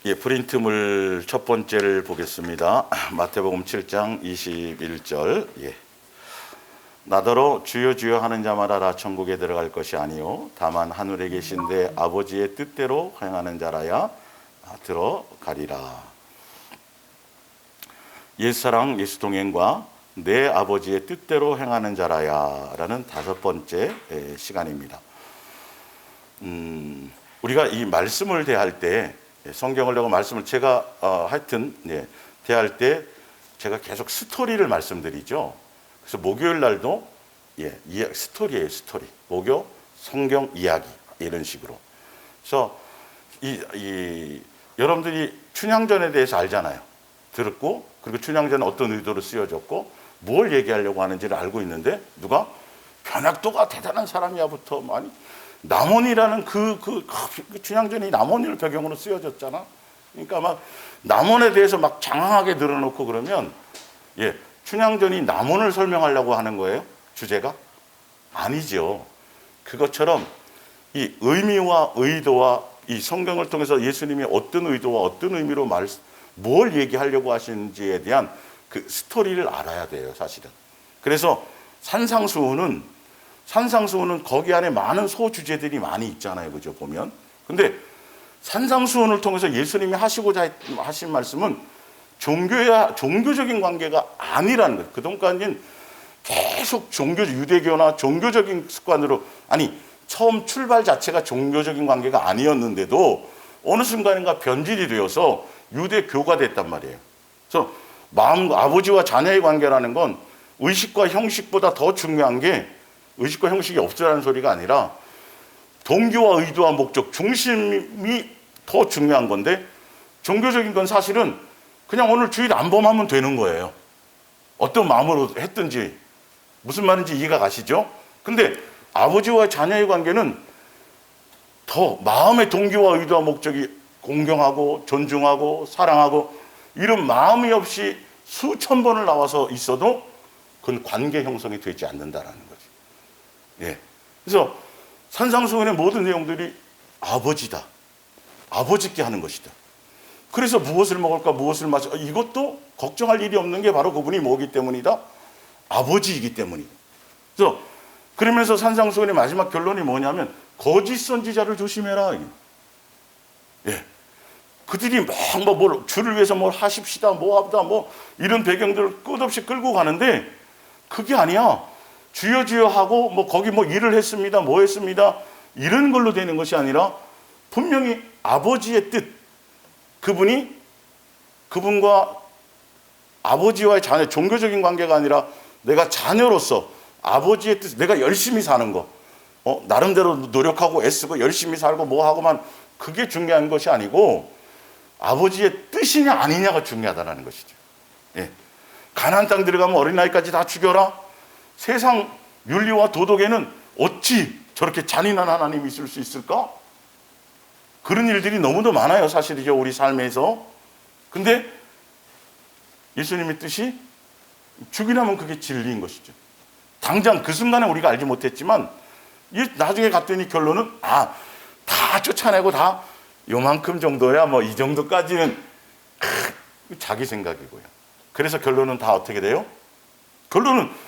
예, 프린트물 첫 번째를 보겠습니다. 마태복음 7장 21절. 예. 나더러 주여 주여 하는 자마다 다 천국에 들어갈 것이 아니요 다만 하늘에 계신 내 아버지의 뜻대로 행하는 자라야 들어가리라. 옛사랑 예수동행과 내 아버지의 뜻대로 행하는 자라야 라는 다섯 번째 시간입니다. 우리가 이 말씀을 대할 때, 성경을 내고 말씀을 제가 하여튼 대할 때 제가 계속 스토리를 말씀드리죠. 그래서 목요일 날도 스토리예요, 스토리. 목요 성경 이야기 이런 식으로. 그래서 여러분들이 춘향전에 대해서 알잖아요. 들었고, 그리고 춘향전은 어떤 의도로 쓰여졌고 뭘 얘기하려고 하는지를 알고 있는데, 누가 변학도가 대단한 사람이야부터 많이 남원이라는 그 춘향전이 남원을 배경으로 쓰여졌잖아. 그러니까 막 남원에 대해서 막 장황하게 늘어놓고 그러면 춘향전이 남원을 설명하려고 하는 거예요? 주제가? 아니죠. 그것처럼 이 의미와 의도와 이 성경을 통해서 예수님이 어떤 의도와 어떤 의미로 뭘 얘기하려고 하시는지에 대한 그 스토리를 알아야 돼요, 사실은. 그래서 산상수훈은 거기 안에 많은 소주제들이 많이 있잖아요, 그죠, 보면. 근데 산상수훈을 통해서 예수님이 하시고자 하신 말씀은 종교적인 관계가 아니라는 거예요. 그동안까지는 계속 유대교나 종교적인 습관으로, 처음 출발 자체가 종교적인 관계가 아니었는데도 어느 순간인가 변질이 되어서 유대교가 됐단 말이에요. 그래서 아버지와 자녀의 관계라는 건 의식과 형식보다 더 중요한 게, 의식과 형식이 없으라는 소리가 아니라 동기와 의도와 목적, 중심이 더 중요한 건데, 종교적인 건 사실은 그냥 오늘 주일 안범하면 되는 거예요. 어떤 마음으로 했든지. 무슨 말인지 이해가 가시죠? 근데 아버지와 자녀의 관계는 더 마음의 동기와 의도와 목적이 공경하고 존중하고 사랑하고 이런 마음이 없이 수천 번을 나와서 있어도 그건 관계 형성이 되지 않는다라는 거지. 그래서 산상수훈의 모든 내용들이 아버지다. 아버지께 하는 것이다. 그래서 무엇을 먹을까, 무엇을 마실까, 이것도 걱정할 일이 없는 게 바로 그분이 뭐기 때문이다? 아버지이기 때문이다. 그래서 그러면서 산상수훈의 마지막 결론이 뭐냐면, 거짓 선지자를 조심해라. 그들이 막 주를 위해서 뭘 하십시다, 뭐 하다, 이런 배경들을 끝없이 끌고 가는데, 그게 아니야. 주여 주여 하고 거기 일을 했습니다, 뭐 했습니다, 이런 걸로 되는 것이 아니라 분명히 아버지의 뜻, 그분과 아버지와의 자녀, 종교적인 관계가 아니라 내가 자녀로서 아버지의 뜻, 내가 열심히 사는 거, 나름대로 노력하고 애쓰고 열심히 살고 뭐 하고만, 그게 중요한 것이 아니고 아버지의 뜻이냐 아니냐가 중요하다는 것이죠. 가나안 땅 들어가면 어린아이까지 다 죽여라. 세상 윤리와 도덕에는 어찌 저렇게 잔인한 하나님이 있을 수 있을까? 그런 일들이 너무도 많아요, 사실이죠, 우리 삶에서. 근데 예수님의 뜻이 죽이라면 그게 진리인 것이죠. 당장 그 순간에 우리가 알지 못했지만 나중에 갔더니 결론은 다 쫓아내고 다 요만큼 정도야, 이 정도까지는 자기 생각이고요. 그래서 결론은 다 어떻게 돼요? 결론은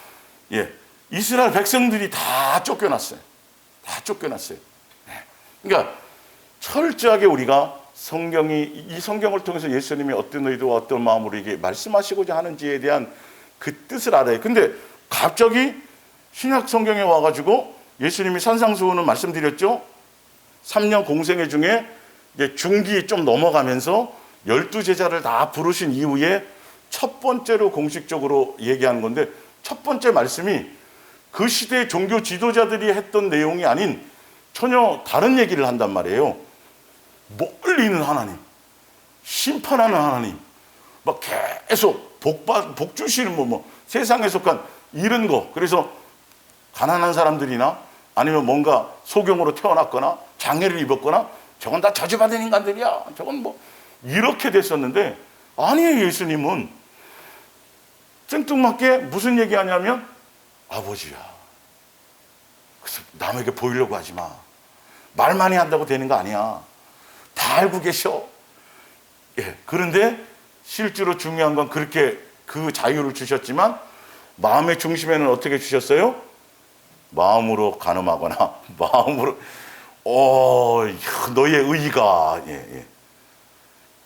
이스라엘 백성들이 다 쫓겨났어요. 다 쫓겨났어요. 그러니까 철저하게 우리가 이 성경을 통해서 예수님이 어떤 의도와 어떤 마음으로 이게 말씀하시고자 하는지에 대한 그 뜻을 알아요. 근데 갑자기 신약 성경에 와가지고 예수님이 산상수훈을 말씀드렸죠. 3년 공생애 중에 중기 좀 넘어가면서 12제자를 다 부르신 이후에 첫 번째로 공식적으로 얘기하는 건데, 첫 번째 말씀이 그 시대의 종교 지도자들이 했던 내용이 아닌 전혀 다른 얘기를 한단 말이에요. 멀리 있는 하나님, 심판하는 하나님, 계속 복 주시는 세상에 속한 이런 거. 그래서 가난한 사람들이나 아니면 뭔가 소경으로 태어났거나 장애를 입었거나 저건 다 저주받은 인간들이야, 저건 이렇게 됐었는데, 아니에요. 예수님은 생뚱맞게 무슨 얘기하냐면 아버지야. 그래서 남에게 보이려고 하지 마. 말 많이 한다고 되는 거 아니야. 다 알고 계셔. 예. 그런데 실제로 중요한 건 그렇게 그 자유를 주셨지만 마음의 중심에는 어떻게 주셨어요? 마음으로 간음하거나 마음으로 너의 의가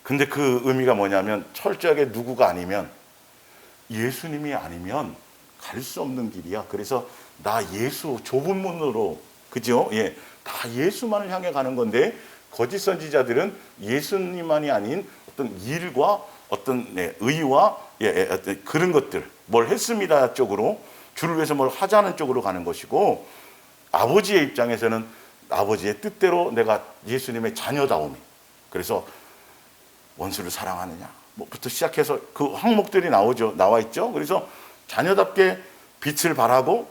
근데 그 의미가 뭐냐면 철저하게 누구가 아니면 예수님이 아니면 갈 수 없는 길이야. 그래서 나 예수 좁은 문으로 그죠? 예, 다 예수만을 향해 가는 건데 거짓 선지자들은 예수님만이 아닌 어떤 일과 어떤 의와 어떤 그런 것들 뭘 했습니다 쪽으로 주를 위해서 뭘 하자는 쪽으로 가는 것이고 아버지의 입장에서는 아버지의 뜻대로 내가 예수님의 자녀다움이 그래서 원수를 사랑하느냐 뭐부터 시작해서 그 항목들이 나와 있죠. 그래서 자녀답게 빛을 발하고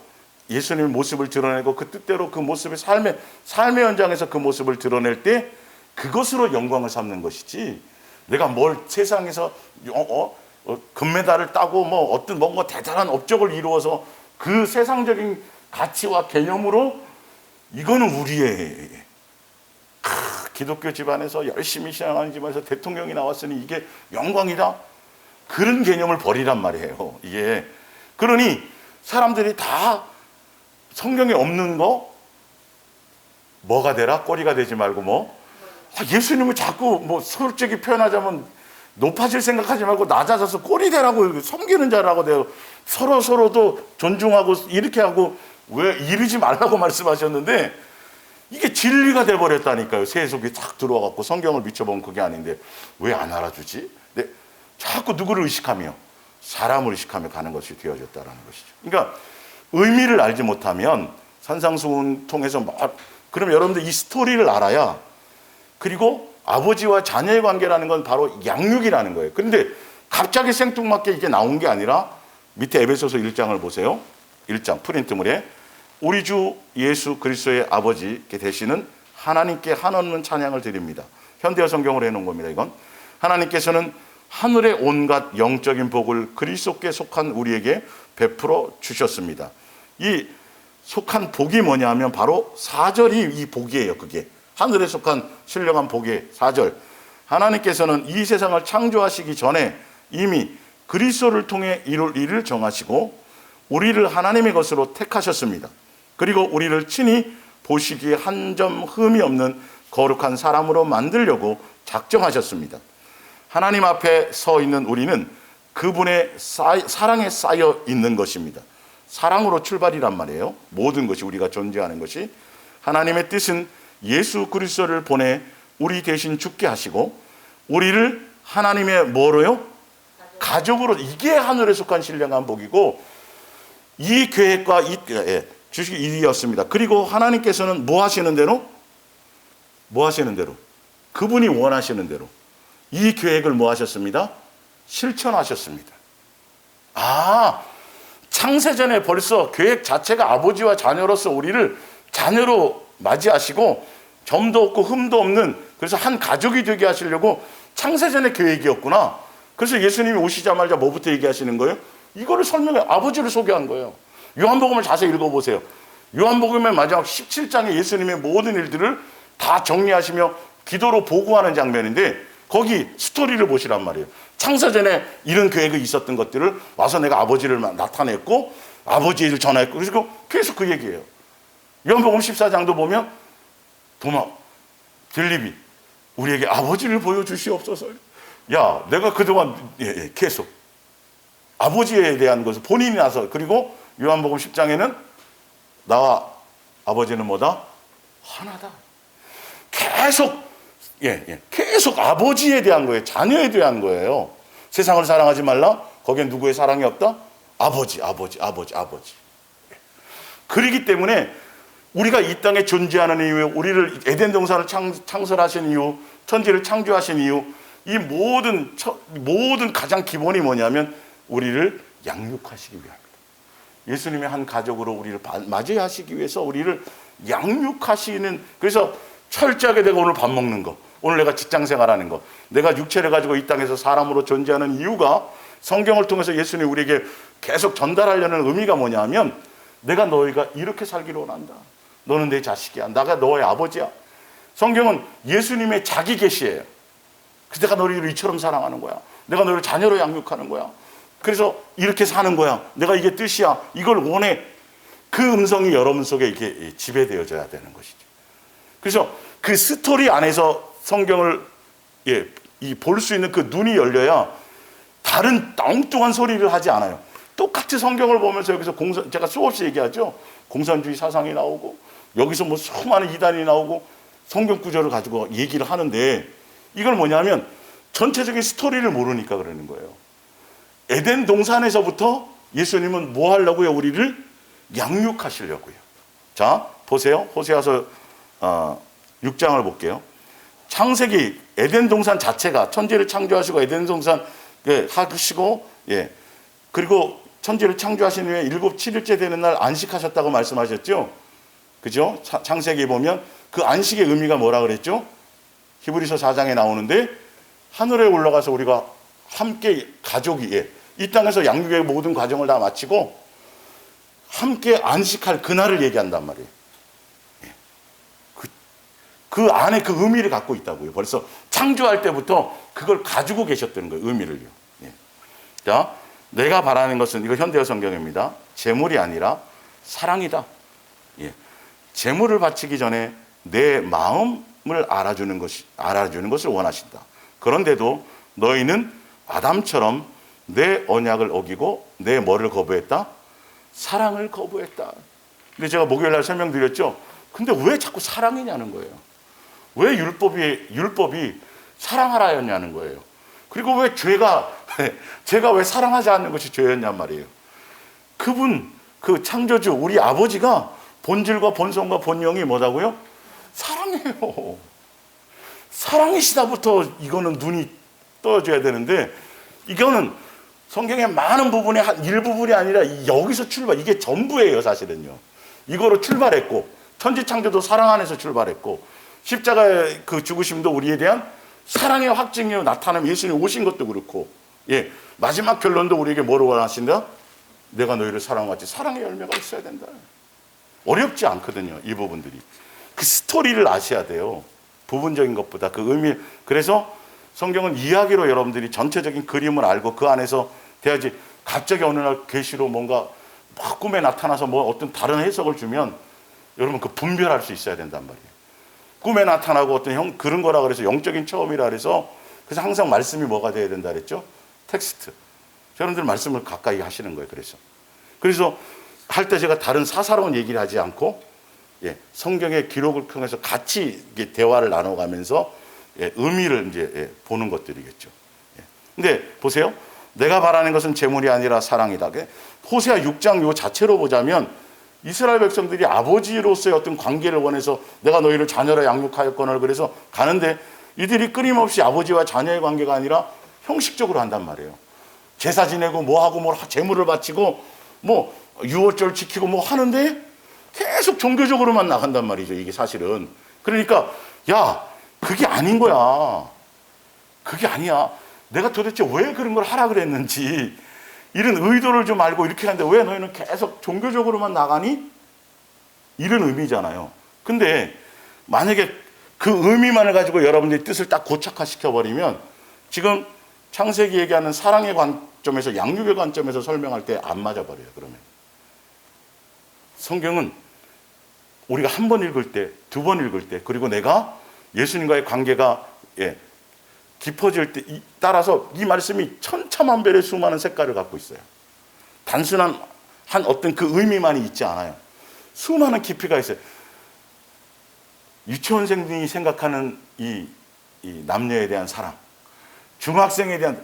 예수님의 모습을 드러내고 그 뜻대로 그 모습의 삶의 현장에서 그 모습을 드러낼 때 그것으로 영광을 삼는 것이지 내가 뭘 세상에서 금메달을 따고 뭐 어떤 뭔가 대단한 업적을 이루어서 그 세상적인 가치와 개념으로 이거는 우리의 기독교 집안에서 열심히 신앙하는 집안에서 대통령이 나왔으니 이게 영광이다 그런 개념을 버리란 말이에요. 이게 그러니 사람들이 다 성경에 없는 거 뭐가 되라 꼬리가 되지 말고 예수님을 자꾸 솔직히 표현하자면 높아질 생각하지 말고 낮아져서 꼴이 되라고 섬기는 자라고 돼요. 서로도 존중하고 이렇게 하고 왜 이러지 말라고 말씀하셨는데 이게 진리가 돼버렸다니까요. 세속이 탁 들어와갖고 성경을 미쳐보면 그게 아닌데 왜 안 알아주지? 근데 자꾸 누구를 의식하며 사람을 의식하며 가는 것이 되어졌다는 것이죠. 그러니까 의미를 알지 못하면 산상수훈 통해서 그럼 여러분들 이 스토리를 알아야 그리고 아버지와 자녀의 관계라는 건 바로 양육이라는 거예요. 그런데 갑자기 생뚱맞게 이게 나온 게 아니라 밑에 에베소서 1장을 보세요. 1장 프린트물에 우리 주 예수 그리스도의 아버지께 되시는 하나님께 한없는 찬양을 드립니다. 현대어 성경으로 해놓은 겁니다. 이건 하나님께서는 하늘의 온갖 영적인 복을 그리스도께 속한 우리에게 베풀어 주셨습니다. 이 속한 복이 뭐냐면 바로 4절이 이 복이에요. 그게 하늘에 속한 신령한 복의 4절. 하나님께서는 이 세상을 창조하시기 전에 이미 그리스도를 통해 이룰 일을 정하시고 우리를 하나님의 것으로 택하셨습니다. 그리고 우리를 친히 보시기에 한 점 흠이 없는 거룩한 사람으로 만들려고 작정하셨습니다. 하나님 앞에 서 있는 우리는 그분의 사랑에 쌓여 있는 것입니다. 사랑으로 출발이란 말이에요. 모든 것이 우리가 존재하는 것이 하나님의 뜻은 예수 그리스도를 보내 우리 대신 죽게 하시고 우리를 하나님의 뭐로요? 가족으로. 이게 하늘에 속한 신령한 복이고 이 계획과 주시기 일이었습니다. 그리고 하나님께서는 뭐 하시는 대로? 그분이 원하시는 대로 이 계획을 뭐 하셨습니다? 실천하셨습니다. 창세전에 벌써 계획 자체가 아버지와 자녀로서 우리를 자녀로 맞이하시고 점도 없고 흠도 없는 그래서 한 가족이 되게 하시려고 창세전의 계획이었구나. 그래서 예수님이 오시자마자 뭐부터 얘기하시는 거예요? 이거를 설명해 아버지를 소개한 거예요. 요한복음을 자세히 읽어보세요. 요한복음의 마지막 17장에 예수님의 모든 일들을 다 정리하시며 기도로 보고하는 장면인데 거기 스토리를 보시란 말이에요. 창세전에 이런 계획이 있었던 것들을 와서 내가 아버지를 나타냈고 아버지의 일을 전했고 그래서 계속 그 얘기예요. 요한복음 14장도 보면 빌립이 우리에게 아버지를 보여주시옵소서. 야, 내가 그동안 계속 아버지에 대한 것을 본인이 나서 그리고 요한복음 10장에는 나와 아버지는 뭐다? 하나다. 계속 아버지에 대한 거예요. 자녀에 대한 거예요. 세상을 사랑하지 말라? 거기엔 누구의 사랑이 없다? 아버지. 그러기 때문에 우리가 이 땅에 존재하는 이유, 우리를 에덴 동산을 창설하신 이유, 천지를 창조하신 이유, 이 모든 가장 기본이 뭐냐면 우리를 양육하시기 위함입니다. 예수님의 한 가족으로 우리를 맞이하시기 위해서 우리를 양육하시는, 그래서 철저하게 내가 오늘 밥 먹는 거, 오늘 내가 직장 생활하는 거, 내가 육체를 가지고 이 땅에서 사람으로 존재하는 이유가 성경을 통해서 예수님이 우리에게 계속 전달하려는 의미가 뭐냐 하면 내가 너희가 이렇게 살기를 원한다. 너는 내 자식이야. 나가 너의 아버지야. 성경은 예수님의 자기 계시예요. 그래서 내가 너희를 이처럼 사랑하는 거야. 내가 너희를 자녀로 양육하는 거야. 그래서 이렇게 사는 거야. 내가 이게 뜻이야. 이걸 원해. 그 음성이 여러분 속에 이렇게 지배되어져야 되는 것이죠. 그래서 그 스토리 안에서 성경을 볼 수 있는 그 눈이 열려야 다른 엉뚱한 소리를 하지 않아요. 똑같이 성경을 보면서 여기서 제가 수없이 얘기하죠. 공산주의 사상이 나오고 여기서 뭐 수많은 이단이 나오고 성경 구절을 가지고 얘기를 하는데 이걸 뭐냐면 전체적인 스토리를 모르니까 그러는 거예요. 에덴 동산에서부터 예수님은 뭐 하려고요? 우리를 양육하시려고요. 자, 보세요. 호세아서 6장을 볼게요. 창세기 에덴 동산 자체가 천지를 창조하시고 에덴 동산 하시고 그리고 천지를 창조하신 후에 7, 7일째 되는 날 안식하셨다고 말씀하셨죠. 그죠? 창세기에 보면 그 안식의 의미가 뭐라 그랬죠? 히브리서 4장에 나오는데 하늘에 올라가서 우리가 함께 가족이 이 땅에서 양육의 모든 과정을 다 마치고 함께 안식할 그날을 얘기한단 말이에요. 그 안에 그 의미를 갖고 있다고요. 벌써 창조할 때부터 그걸 가지고 계셨다는 거예요. 의미를요. 자, 내가 바라는 것은, 이거 현대어 성경입니다. 재물이 아니라 사랑이다. 재물을 바치기 전에 내 마음을 알아주는 것을 원하신다. 그런데도 너희는 아담처럼 내 언약을 어기고 내 뭐를 거부했다? 사랑을 거부했다. 근데 제가 목요일 날 설명드렸죠. 근데 왜 자꾸 사랑이냐는 거예요. 왜 율법이 사랑하라였냐는 거예요. 그리고 왜 제가 왜 사랑하지 않는 것이 죄였냔 말이에요. 그분, 그 창조주, 우리 아버지가 본질과 본성과 본영이 뭐라고요? 사랑해요. 사랑이시다부터 이거는 눈이 떠져야 되는데, 이거는 성경의 많은 부분의 한 일부분이 아니라 여기서 이게 전부예요, 사실은요. 이거로 출발했고, 천지 창조도 사랑 안에서 출발했고, 십자가의 그 죽으심도 우리에 대한 사랑의 확증이요, 나타남, 예수님 오신 것도 그렇고, 마지막 결론도 우리에게 뭐로 원하신다? 내가 너희를 사랑하지. 사랑의 열매가 있어야 된다. 어렵지 않거든요, 이 부분들이. 그 스토리를 아셔야 돼요. 부분적인 것보다 그 의미. 그래서 성경은 이야기로 여러분들이 전체적인 그림을 알고 그 안에서 돼야지. 갑자기 어느 날 계시로 뭔가 막 꿈에 나타나서 뭐 어떤 다른 해석을 주면 여러분 그 분별할 수 있어야 된단 말이에요. 꿈에 나타나고 어떤 그런 거라 그래서 영적인 체험이라 그래서 그래서 항상 말씀이 뭐가 돼야 된다 그랬죠? 텍스트. 여러분들 말씀을 가까이 하시는 거예요. 그래서 할 때 제가 다른 사사로운 얘기를 하지 않고 성경의 기록을 통해서 같이 대화를 나눠가면서 의미를 이제 보는 것들이겠죠. 근데 보세요. 내가 바라는 것은 재물이 아니라 사랑이다. 호세아 6장 요 자체로 보자면 이스라엘 백성들이 아버지로서의 어떤 관계를 원해서 내가 너희를 자녀로 양육하였거늘 그래서 가는데 이들이 끊임없이 아버지와 자녀의 관계가 아니라 형식적으로 한단 말이에요. 제사 지내고 뭐하고 재물을 바치고 뭐 유월절 지키고 뭐 하는데 계속 종교적으로만 나간단 말이죠. 이게 사실은. 그러니까 야, 그게 아닌 거야. 그게 아니야. 내가 도대체 왜 그런 걸 하라 그랬는지 이런 의도를 좀 알고 이렇게 하는데 왜 너희는 계속 종교적으로만 나가니? 이런 의미잖아요. 근데 만약에 그 의미만을 가지고 여러분들이 뜻을 딱 고착화시켜버리면 지금 창세기 얘기하는 사랑의 관점에서 양육의 관점에서 설명할 때 안 맞아버려요. 그러면 성경은 우리가 한 번 읽을 때, 두 번 읽을 때, 그리고 내가 예수님과의 관계가 깊어질 때 따라서 이 말씀이 천차만별의 수많은 색깔을 갖고 있어요. 단순한 한 어떤 그 의미만이 있지 않아요. 수많은 깊이가 있어요. 유치원생들이 생각하는 이 남녀에 대한 사랑, 중학생에 대한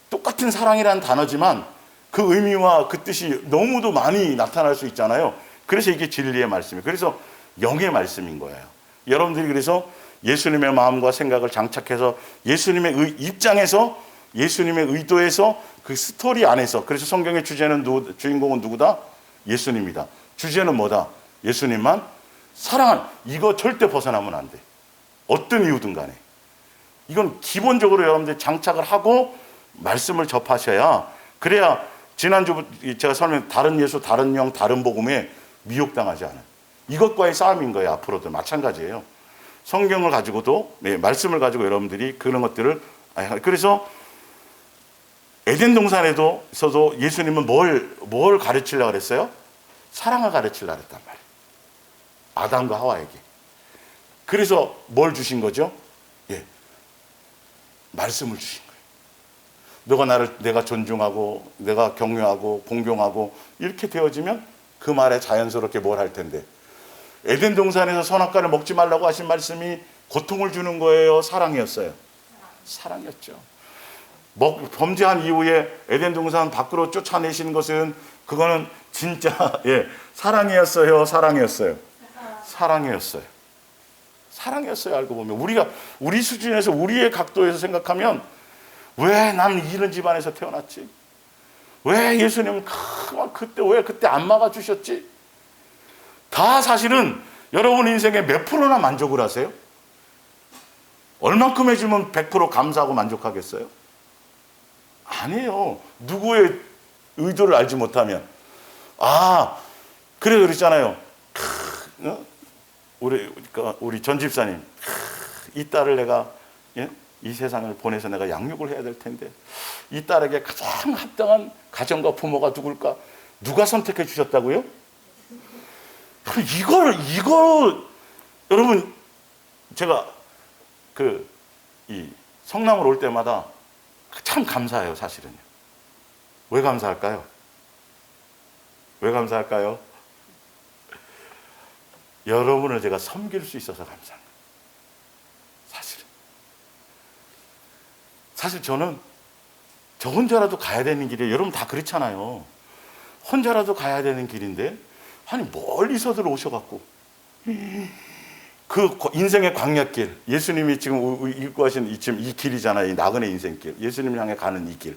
똑같은 사랑이라는 단어지만 그 의미와 그 뜻이 너무도 많이 나타날 수 있잖아요. 그래서 이게 진리의 말씀이에요. 그래서 영의 말씀인 거예요. 여러분들이 그래서 예수님의 마음과 생각을 장착해서 예수님의 입장에서 예수님의 의도에서 그 스토리 안에서, 그래서 성경의 주인공은 누구다? 예수님이다. 주제는 뭐다? 예수님만 사랑한, 이거 절대 벗어나면 안 돼. 어떤 이유든 간에. 이건 기본적으로 여러분들이 장착을 하고 말씀을 접하셔야, 그래야 지난주 제가 다른 예수, 다른 영, 다른 복음에 미혹당하지 않아요. 이것과의 싸움인 거예요. 앞으로도 마찬가지예요. 성경을 가지고도 말씀을 가지고 여러분들이 그런 것들을 그래서 에덴 동산에서도 예수님은 뭘 가르치려고 그랬어요? 사랑을 가르치려고 그랬단 말이에요. 아담과 하와에게. 그래서 뭘 주신 거죠? 말씀을 주신 거예요. 내가 존중하고 내가 경외하고 공경하고 이렇게 되어지면 그 말에 자연스럽게 뭘 할 텐데, 에덴 동산에서 선악과를 먹지 말라고 하신 말씀이 고통을 주는 거예요? 사랑이었어요? 사랑이었죠. 범죄한 이후에 에덴 동산 밖으로 쫓아내신 것은 그거는 진짜 사랑이었어요? 사랑이었어요? 사랑이었어요. 사랑이었어요. 알고 보면 우리 수준에서 우리의 각도에서 생각하면 왜 난 이런 집안에서 태어났지? 왜 예수님은 그때 안 막아주셨지? 다 사실은 여러분 인생에 몇 프로나 만족을 하세요? 얼만큼 해주면 100% 감사하고 만족하겠어요? 아니에요. 누구의 의도를 알지 못하면. 그래 그랬잖아요. 우리 전 집사님, 이 딸을 내가 이 세상을 보내서 내가 양육을 해야 될 텐데 이 딸에게 가장 합당한 가정과 부모가 누굴까? 누가 선택해 주셨다고요? 이걸 여러분, 제가 이 성남을 올 때마다 참 감사해요. 사실은요. 왜 감사할까요? 왜 감사할까요? 여러분을 제가 섬길 수 있어서 감사합니다. 사실 저는 저 혼자라도 가야 되는 길이에요. 여러분 다 그렇잖아요. 혼자라도 가야 되는 길인데 멀리서들 오셔갖고 그 인생의 광야길, 예수님이 지금 읽고 하신 이 길이잖아요. 이 나그네 인생길, 예수님을 향해 가는 이 길,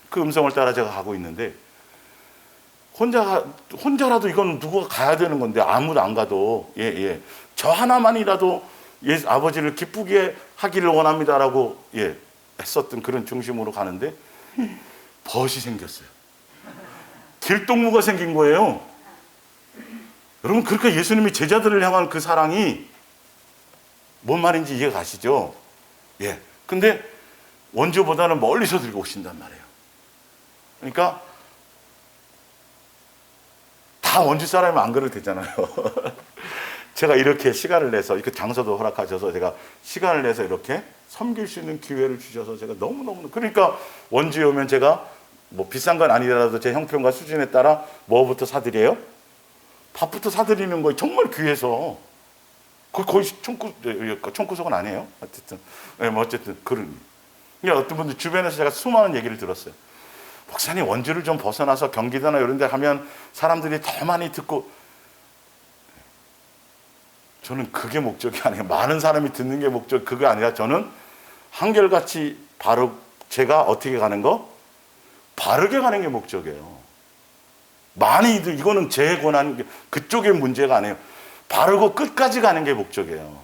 그 음성을 따라 제가 가고 있는데 혼자라도 이건 누구가 가야 되는 건데 아무도 안 가도 저 하나만이라도 아버지를 기쁘게 하기를 원합니다라고 했었던 그런 중심으로 가는데 벗이 생겼어요. 길동무가 생긴 거예요. 여러분, 그러니까 예수님이 제자들을 향한 그 사랑이 뭔 말인지 이해가 가시죠? 근데 원주보다는 멀리서 들고 오신단 말이에요. 그러니까 다 원주 사람이면 안 그래도 되잖아요. 제가 이렇게 시간을 내서, 이렇게 장소도 허락하셔서 제가 시간을 내서 이렇게 섬길 수 있는 기회를 주셔서 제가 너무너무, 그러니까 원주에 오면 제가 뭐 비싼 건 아니더라도 제 형편과 수준에 따라 뭐부터 사드려요? 밥부터 사드리는 거예요. 정말 귀해서. 거의 총구석은 아니에요. 어쨌든 그런. 그러니까 어떤 분들 주변에서 제가 수많은 얘기를 들었어요. 목사님, 원주를 좀 벗어나서 경기도나 이런 데 가면 사람들이 더 많이 듣고. 저는 그게 목적이 아니에요. 많은 사람이 듣는 게 목적, 그게 아니라 저는 한결같이 바로 제가 어떻게 가는 거? 바르게 가는 게 목적이에요. 이거는 제 권한, 그쪽의 문제가 아니에요. 바르고 끝까지 가는 게 목적이에요.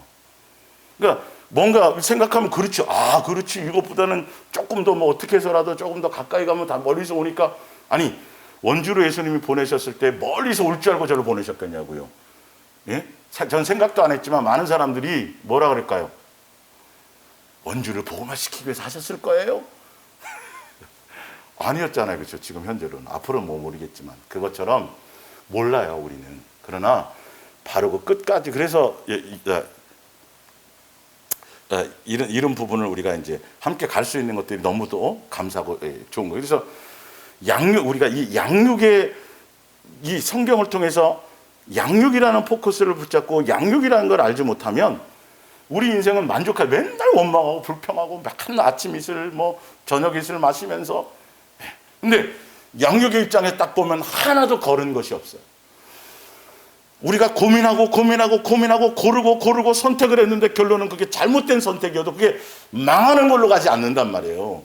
그러니까 뭔가 생각하면 그렇지. 그렇지. 이것보다는 조금 더 어떻게 해서라도 조금 더 가까이 가면 다 멀리서 오니까. 아니, 원주로 예수님이 보내셨을 때 멀리서 올 줄 알고 저를 보내셨겠냐고요. 전 생각도 안 했지만 많은 사람들이 뭐라 그럴까요? 원주를 복음화시키기 위해서 하셨을 거예요? 아니었잖아요. 그렇죠? 지금 현재로는. 앞으로는 모르겠지만. 그것처럼 몰라요, 우리는. 그러나 바르고 끝까지. 그래서 이런 부분을 우리가 이제 함께 갈 수 있는 것들이 너무도 감사하고 좋은 거예요. 그래서 우리가 이 양육의, 이 성경을 통해서 양육이라는 포커스를 붙잡고 양육이라는 걸 알지 못하면 우리 인생은 맨날 원망하고 불평하고 맨날 아침 이슬 저녁 이슬 마시면서. 근데 양육의 입장에 딱 보면 하나도 거른 것이 없어요. 우리가 고민하고 고르고 선택을 했는데 결론은 그게 잘못된 선택이어도 그게 망하는 걸로 가지 않는단 말이에요.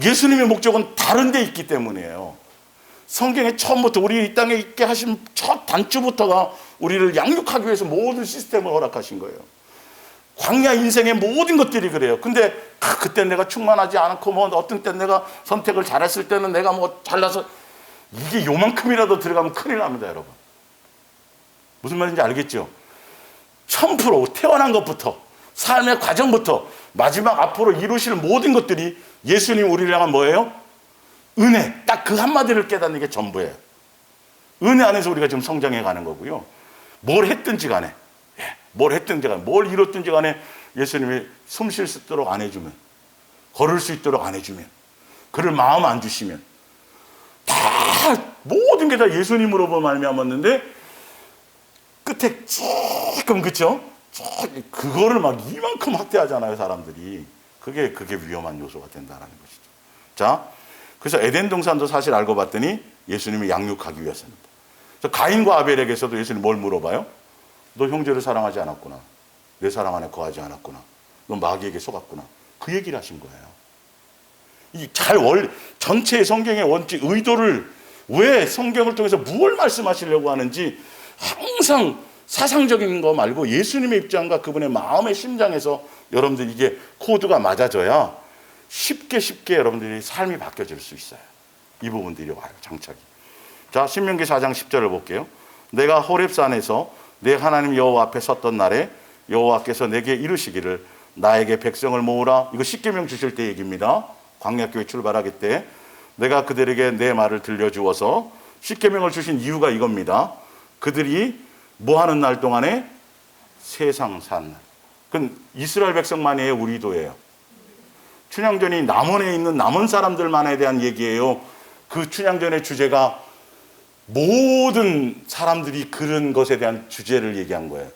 예수님의 목적은 다른 데 있기 때문이에요. 성경의 처음부터 우리 이 땅에 있게 하신 첫 단추부터가 우리를 양육하기 위해서 모든 시스템을 허락하신 거예요. 광야 인생의 모든 것들이 그래요. 근데 그때 내가 충만하지 않고 어떤 때 내가 선택을 잘했을 때는 내가 잘나서, 이게 요만큼이라도 들어가면 큰일 납니다, 여러분. 무슨 말인지 알겠죠? 1000% 태어난 것부터 삶의 과정부터 마지막 앞으로 이루실 모든 것들이 예수님 우리를 향한 뭐예요? 은혜. 딱 그 한마디를 깨닫는 게 전부예요. 은혜 안에서 우리가 지금 성장해 가는 거고요. 뭘 했든지 간에, 뭘 이뤘든지 간에 예수님이 숨 쉴 수 있도록 안 해주면, 걸을 수 있도록 안 해주면, 그를 마음 안 주시면, 다 모든 게 다 예수님으로 말미암았는데 끝에 조금, 그쵸? 그거를 막 이만큼 확대하잖아요, 사람들이. 그게 위험한 요소가 된다는 것이죠. 자, 그래서 에덴 동산도 사실 알고 봤더니 예수님이 양육하기 위해서입니다. 그래서 가인과 아벨에게서도 예수님이 뭘 물어봐요? 너 형제를 사랑하지 않았구나. 내 사랑 안에 거하지 않았구나. 너 마귀에게 속았구나. 그 얘기를 하신 거예요. 전체의 성경의 원칙, 의도를 왜 성경을 통해서 무엇을 말씀하시려고 하는지 항상 사상적인 거 말고 예수님의 입장과 그분의 마음의 심장에서 여러분들 이게 코드가 맞아져야 쉽게 여러분들이 삶이 바뀌어질 수 있어요. 이 부분들이 와요, 장착이. 자, 신명기 4장 10절을 볼게요. 내가 호렙산에서 내 하나님 여호와 앞에 섰던 날에 여호와께서 내게 이르시기를 나에게 백성을 모으라. 이거 십계명 주실 때 얘기입니다. 광야교회 출발하기 때 내가 그들에게 내 말을 들려주어서 십계명을 주신 이유가 이겁니다. 그들이 뭐 하는 날 동안에? 세상 사는 날. 그건 이스라엘 백성만이에요, 우리도예요? 춘향전이 남원에 있는 남원 사람들만에 대한 얘기예요. 그 춘향전의 주제가 모든 사람들이 그런 것에 대한 주제를 얘기한 거예요.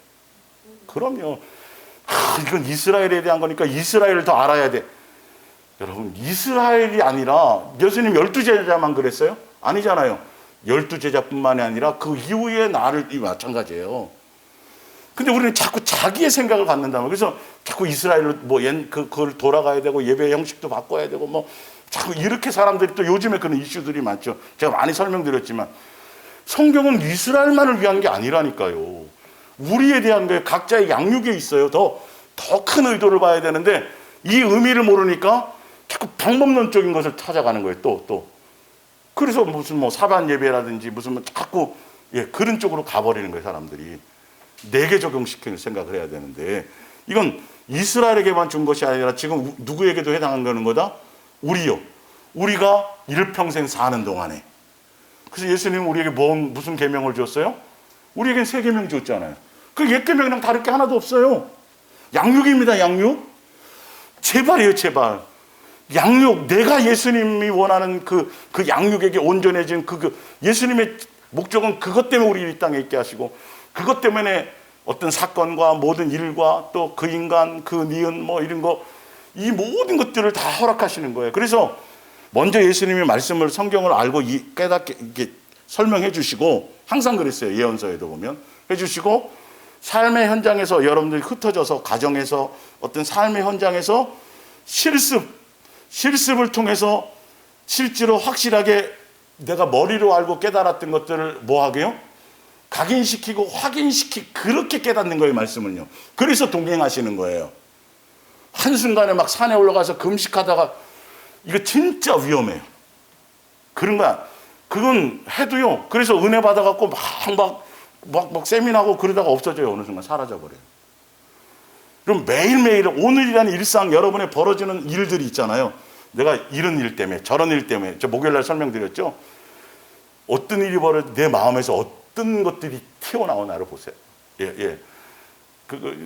그럼요. 이건 이스라엘에 대한 거니까 이스라엘을 더 알아야 돼. 여러분, 이스라엘이 아니라 예수님 12제자만 그랬어요? 아니잖아요. 12제자뿐만이 아니라 그 이후에 나를 마찬가지예요. 근데 우리는 자꾸 자기의 생각을 갖는다면, 그래서 자꾸 이스라엘로 그걸 돌아가야 되고 예배 형식도 바꿔야 되고 자꾸 이렇게 사람들이 또 요즘에 그런 이슈들이 많죠. 제가 많이 설명드렸지만 성경은 이스라엘만을 위한 게 아니라니까요. 우리에 대한 게 각자의 양육에 있어요. 더 큰 의도를 봐야 되는데 이 의미를 모르니까 자꾸 방법론적인 것을 찾아가는 거예요. 또. 그래서 무슨 사반 예배라든지 무슨 자꾸 그런 쪽으로 가버리는 거예요, 사람들이. 내게 적용시키는 생각을 해야 되는데 이건 이스라엘에게만 준 것이 아니라 지금 누구에게도 해당하는 거다? 우리요. 우리가 일평생 사는 동안에. 그래서 예수님은 우리에게 무슨 계명을 줬어요? 우리에겐 3계명 줬잖아요. 그 옛 계명이랑 다를 게 하나도 없어요. 양육입니다, 양육. 제발이에요, 제발. 양육, 내가 예수님이 원하는 그 양육에게 온전해진 예수님의 목적은 그것 때문에 우리 이 땅에 있게 하시고 그것 때문에 어떤 사건과 모든 일과 또 그 인간, 그 니은 이런 거, 이 모든 것들을 다 허락하시는 거예요. 그래서 먼저 예수님이 말씀을, 성경을 알고 깨닫게 이렇게 설명해 주시고, 항상 그랬어요. 예언서에도 보면 해주시고, 삶의 현장에서 여러분들이 흩어져서 가정에서 어떤 삶의 현장에서 실습을 통해서 실제로 확실하게 내가 머리로 알고 깨달았던 것들을 뭐 하게요? 각인시키고 그렇게 깨닫는 거예요, 말씀을요. 그래서 동행하시는 거예요. 한순간에 막 산에 올라가서 금식하다가 이거 진짜 위험해요. 그런 거야. 그건 해도요. 그래서 은혜 받아갖고 막 세미나하고 그러다가 없어져요. 어느 순간 사라져버려요. 그럼 매일매일 오늘이라는 일상, 여러분의 벌어지는 일들이 있잖아요. 내가 이런 일 때문에, 저런 일 때문에, 저 목요일날 설명드렸죠. 어떤 일이 벌어져, 내 마음에서 어떤 것들이 튀어나오나를 보세요.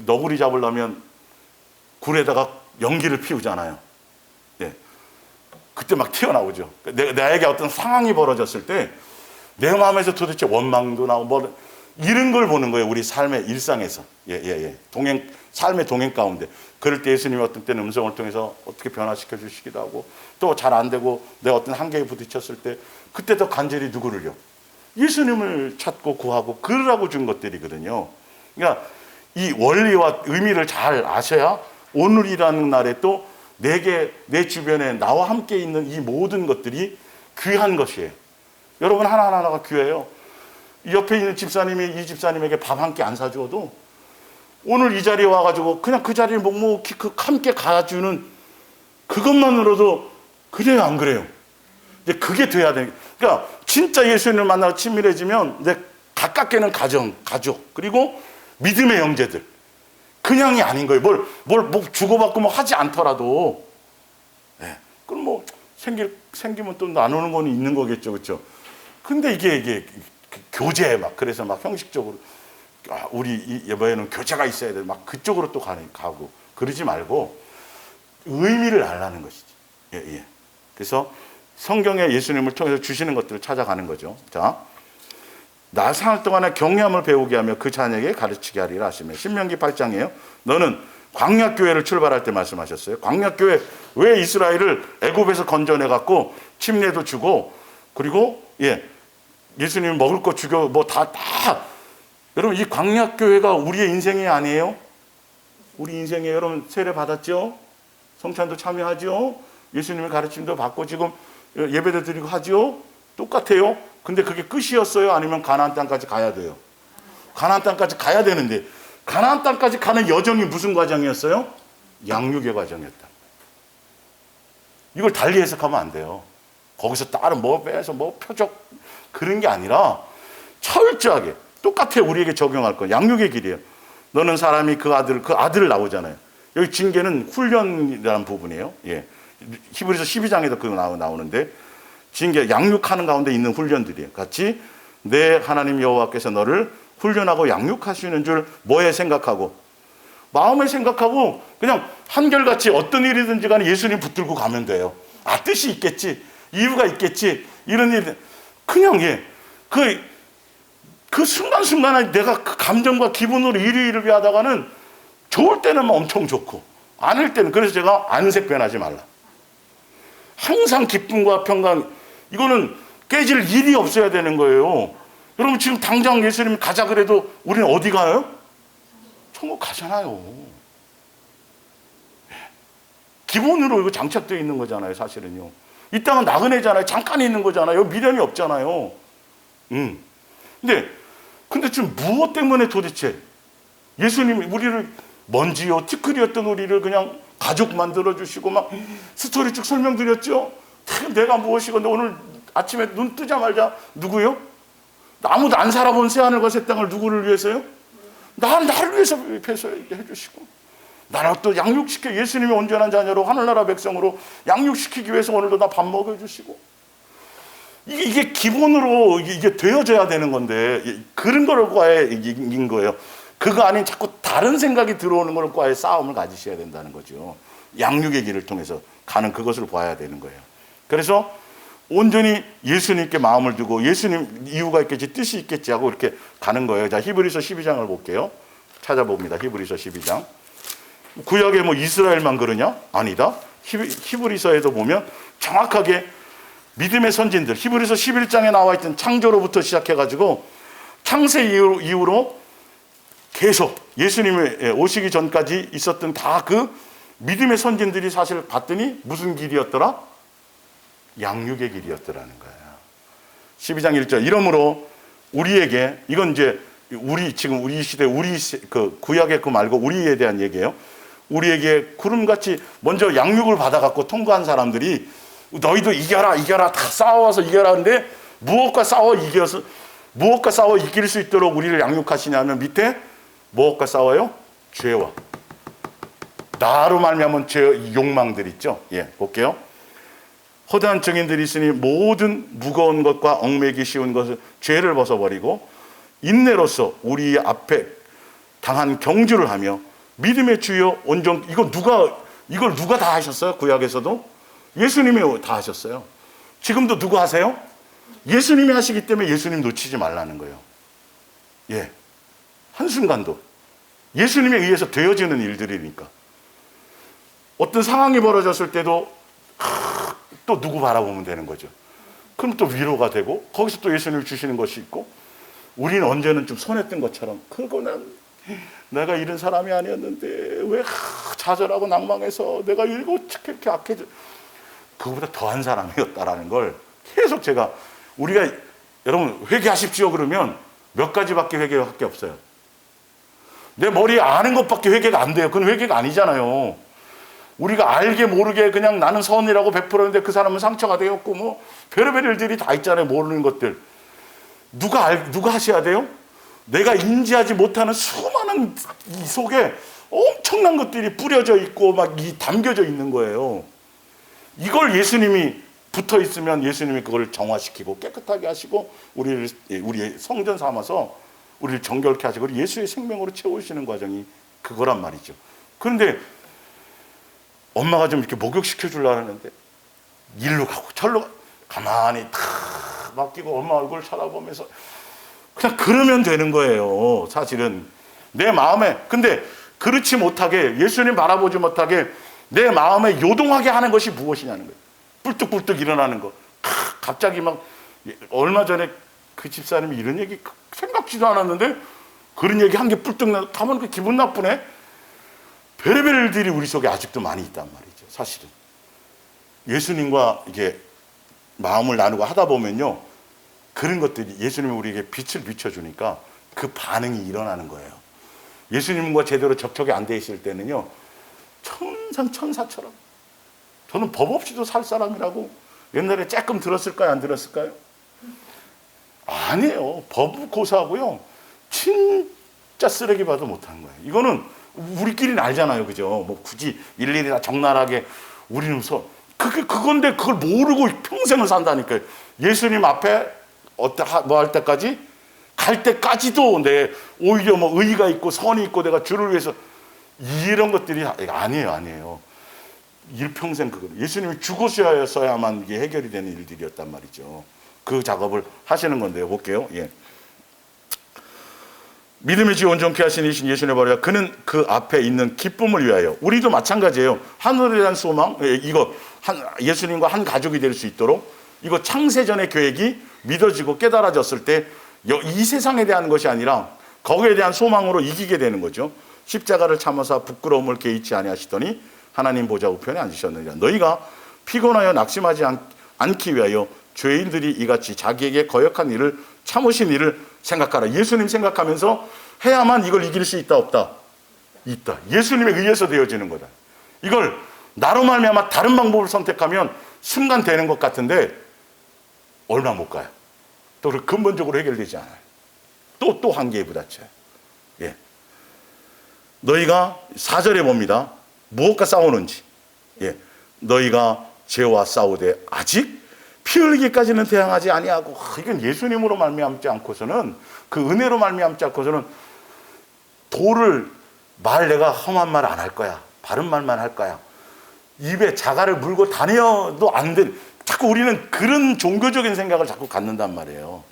너구리 잡으려면 굴에다가 연기를 피우잖아요. 그때 막 튀어나오죠. 나에게 어떤 상황이 벌어졌을 때 내 마음에서 도대체 원망도 나오고 이런 걸 보는 거예요. 우리 삶의 일상에서. 삶의 동행 가운데. 그럴 때 예수님이 어떤 때는 음성을 통해서 어떻게 변화시켜 주시기도 하고, 또 잘 안 되고 내가 어떤 한계에 부딪혔을 때 그때 더 간절히 누구를요? 예수님을 찾고 구하고 그러라고 준 것들이거든요. 그러니까 이 원리와 의미를 잘 아셔야 오늘이라는 날에 또 내 주변에 나와 함께 있는 이 모든 것들이 귀한 것이에요. 여러분 하나하나가 귀해요. 옆에 있는 집사님이 이 집사님에게 밥 한 끼 안 사주어도 오늘 이 자리에 와가지고 그냥 그 자리에 묵묵히 함께 가주는 그것만으로도 그래요, 안 그래요? 이제 그게 돼야 돼. 그러니까 진짜 예수님을 만나고 친밀해지면 가깝게는 가족, 그리고 믿음의 형제들, 그냥이 아닌 거예요. 뭐 주고받고 뭐 하지 않더라도. 예. 그럼 뭐 생기면 또 나누는 거는 있는 거겠죠. 그렇죠? 근데 이게 교제 막 그래서 막 형식적으로 우리 이번에는 교제가 있어야 돼. 막 그쪽으로 또 가고 그러지 말고 의미를 알라는 것이지. 예. 그래서 성경에 예수님을 통해서 주시는 것들을 찾아가는 거죠. 자, 나 사흘 동안에 경외함을 배우게 하며 그 자녀에게 가르치게 하리라 하시며 신명기 8장이에요. 너는 광야교회를 출발할 때 말씀하셨어요. 광야교회 왜 이스라엘을 애굽에서 건져내 갖고 침례도 주고 그리고 예수님 먹을 거 주고 뭐 다 여러분 이 광야교회가 우리의 인생이 아니에요? 우리 인생에 여러분 세례 받았죠? 성찬도 참여하죠? 예수님의 가르침도 받고 지금 예배도 드리고 하죠? 똑같아요. 근데 그게 끝이었어요? 아니면 가나안 땅까지 가야 돼요? 가나안 땅까지 가야 되는데 가나안 땅까지 가는 여정이 무슨 과정이었어요? 양육의 과정이었다. 이걸 달리 해석하면 안 돼요. 거기서 다른 뭐 빼서 뭐 표적 그런 게 아니라 철저하게 똑같아 우리에게 적용할 거. 양육의 길이에요. 너는 사람이 그 아들 나오잖아요. 여기 징계는 훈련이라는 부분이에요. 히브리서 12장에도 그거 나오는데 징계 양육하는 가운데 있는 훈련들이에요. 같이 내 하나님 여호와께서 너를 훈련하고 양육하시는 줄 뭐에 생각하고 마음에 생각하고 그냥 한결같이 어떤 일이든지 간에 예수님 붙들고 가면 돼요. 뜻이 있겠지. 이유가 있겠지. 이런 일 그냥 그 순간순간에 내가 그 감정과 기분으로 일을 하다가는 좋을 때는 엄청 좋고 아닐 때는 그래서 제가 안색 변하지 말라. 항상 기쁨과 평강 이거는 깨질 일이 없어야 되는 거예요. 여러분 지금 당장 예수님 가자 그래도 우리는 어디 가요? 천국 가잖아요. 기본으로 이거 장착되어 있는 거잖아요. 사실은요. 이 땅은 나그네잖아요. 잠깐 있는 거잖아요. 미련이 없잖아요. 근데 지금 무엇 때문에 도대체 예수님이 우리를 먼지요 티끌이었던 우리를 그냥 가족 만들어주시고 막 스토리 쭉 설명드렸죠. 내가 무엇이고 오늘 아침에 눈 뜨자마자 누구요? 아무도 안 살아본 새하늘과 새 땅을 누구를 위해서요? 나를 위해서 해주시고 나를 또 양육시켜 예수님이 온전한 자녀로 하늘나라 백성으로 양육시키기 위해서 오늘도 나 밥 먹여주시고 이게 기본으로 이게 되어져야 되는 건데 그런 거를 과에 이긴 거예요. 그거 아닌 자꾸 다른 생각이 들어오는 걸 과에 싸움을 가지셔야 된다는 거죠. 양육의 길을 통해서 가는 그것을 봐야 되는 거예요. 그래서 온전히 예수님께 마음을 두고 예수님 이유가 있겠지 뜻이 있겠지 하고 이렇게 가는 거예요. 자, 히브리서 12장을 볼게요. 찾아봅니다. 히브리서 12장. 구약에 뭐 이스라엘만 그러냐? 아니다. 히브리서에도 보면 정확하게 믿음의 선진들 히브리서 11장에 나와 있던 창조로부터 시작해가지고 창세 이후로 계속 예수님의 오시기 전까지 있었던 다 그 믿음의 선진들이 사실 봤더니 무슨 길이었더라? 양육의 길이었더라는 거예요. 12장 1절 이러므로 우리에게 이건 이제 지금 우리 시대 그 구약의 그 말고 우리에 대한 얘기예요. 우리에게 구름같이 먼저 양육을 받아갖고 통과한 사람들이 너희도 이겨라 다 싸워서 이겨라 하는데 무엇과 싸워 이길 수 있도록 우리를 양육하시냐면 밑에 무엇과 싸워요? 죄와 나로 말미암은 죄의 욕망들 있죠. 볼게요. 허다한 증인들이 있으니 모든 무거운 것과 얽매기 쉬운 것을 죄를 벗어버리고 인내로서 우리 앞에 당한 경주를 하며 믿음의 주여 온전 이걸 누가 다 하셨어요? 구약에서도 예수님이 다 하셨어요. 지금도 누구 하세요? 예수님이 하시기 때문에 예수님 놓치지 말라는 거예요. 한순간도 예수님에 의해서 되어지는 일들이니까 어떤 상황이 벌어졌을 때도 또 누구 바라보면 되는 거죠. 그럼 또 위로가 되고 거기서 또 예수님을 주시는 것이 있고 우리는 언제는 좀 손했던 것처럼 그거는 내가 이런 사람이 아니었는데 왜 좌절하고 낭망해서 내가 이렇게 악해져 그거보다 더한 사람이었다라는 걸 계속 제가 우리가 여러분 회개하십시오 그러면 몇 가지밖에 회개할 게 없어요. 내 머리에 아는 것밖에 회개가 안 돼요. 그건 회개가 아니잖아요. 우리가 알게 모르게 그냥 나는 선이라고 베풀었는데 그 사람은 상처가 되었고 뭐 별의별 일들이 다 있잖아요. 모르는 것들. 누가 하셔야 돼요? 내가 인지하지 못하는 수많은 이 속에 엄청난 것들이 뿌려져 있고 막 담겨져 있는 거예요. 이걸 예수님이 붙어 있으면 예수님이 그걸 정화시키고 깨끗하게 하시고 우리의 성전 삼아서 우리를 정결케 하시고 예수의 생명으로 채우시는 과정이 그거란 말이죠. 그런데 엄마가 좀 이렇게 목욕시켜 주려고 하는데 일로 가고 절로 가만히 다 맡기고 엄마 얼굴 쳐다보면서 그냥 그러면 되는 거예요. 사실은 내 마음에. 근데 그렇지 못하게, 예수님 바라보지 못하게 내 마음에 요동하게 하는 것이 무엇이냐는 거예요. 뿔뚝뿔뚝 일어나는 거. 갑자기 막 얼마 전에 그 집사님이 이런 얘기 생각지도 않았는데 그런 얘기 한 게 뿔뚝 가면 그 기분 나쁘네. 별의별 일들이 우리 속에 아직도 많이 있단 말이죠. 사실은 예수님과 이게 마음을 나누고 하다 보면요, 그런 것들이 예수님이 우리에게 빛을 비춰주니까 그 반응이 일어나는 거예요. 예수님과 제대로 접촉이 안 돼 있을 때는요, 천상천사처럼 저는 법 없이도 살 사람이라고 옛날에 조금 들었을까요? 안 들었을까요? 아니에요. 법 고사하고요, 진짜 쓰레기 봐도 못하는 거예요. 이거는 우리끼리는 알잖아요. 그죠? 뭐 굳이 일일이 다 적나라하게 우리는 그건데 그걸 모르고 평생을 산다니까요. 예수님 앞에 뭐 할 때까지, 갈 때까지도 내 오히려 뭐 의의가 있고 선이 있고 내가 주를 위해서 이런 것들이 아니에요. 일평생 그거 예수님이 죽으셔야만 이게 해결이 되는 일들이었단 말이죠. 그 작업을 하시는 건데요. 볼게요. 예. 믿음의 지 온전케 하시는 이신 예수님의 보라 그는 그 앞에 있는 기쁨을 위하여. 우리도 마찬가지예요. 하늘에 대한 소망, 이거 예수님과 한 가족이 될 수 있도록 이거 창세전의 계획이 믿어지고 깨달아졌을 때 이 세상에 대한 것이 아니라 거기에 대한 소망으로 이기게 되는 거죠. 십자가를 참으사 부끄러움을 개의치 아니하시더니 하나님 보좌 우편에 앉으셨느니라. 너희가 피곤하여 낙심하지 않기 위하여 죄인들이 이같이 자기에게 거역한 일을 참으신 일을 생각하라. 예수님 생각하면서 해야만 이걸 이길 수 있다 없다? 있다. 예수님에 의해서 되어지는 거다. 이걸 나로 말미암아 다른 방법을 선택하면 순간 되는 것 같은데 얼마 못 가요. 또 근본적으로 해결되지 않아요. 또 한계에 부딪혀요. 예. 너희가 4절에 봅니다. 무엇과 싸우는지. 예. 너희가 죄와 싸우되 아직 피 흘리기까지는 대항하지 아니하고. 이건 예수님으로 말미암지 않고서는, 그 은혜로 말미암지 않고서는 도를 내가 험한 말 안 할 거야. 바른 말만 할 거야. 입에 자갈을 물고 다녀도 안 돼. 자꾸 우리는 그런 종교적인 생각을 자꾸 갖는단 말이에요.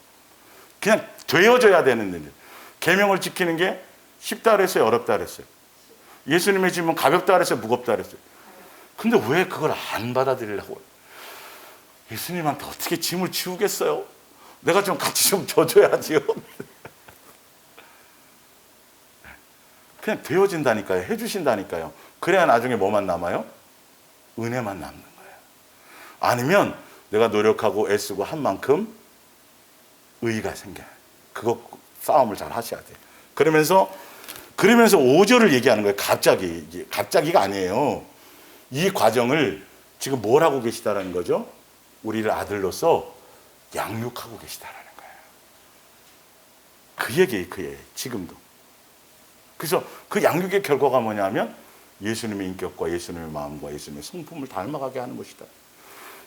그냥 되어져야 되는 일. 계명을 지키는 게 쉽다 그랬어요, 어렵다 그랬어요? 예수님의 짐은 가볍다 그랬어요, 무겁다 그랬어요? 근데 왜 그걸 안 받아들이려고? 예수님한테 어떻게 짐을 지우겠어요? 내가 좀 같이 좀 져줘야지요. 그냥 되어진다니까요. 해주신다니까요. 그래야 나중에 뭐만 남아요? 은혜만 남는 거예요. 아니면 내가 노력하고 애쓰고 한 만큼 의의가 생겨요. 그거 싸움을 잘 하셔야 돼요. 그러면서 5절을 얘기하는 거예요. 갑자기가 아니에요. 이 과정을 지금 뭘 하고 계시다라는 거죠? 우리를 아들로서 양육하고 계시다라는 거예요. 그 얘기예요. 지금도. 그래서 그 양육의 결과가 뭐냐면 예수님의 인격과 예수님의 마음과 예수님의 성품을 닮아가게 하는 것이다.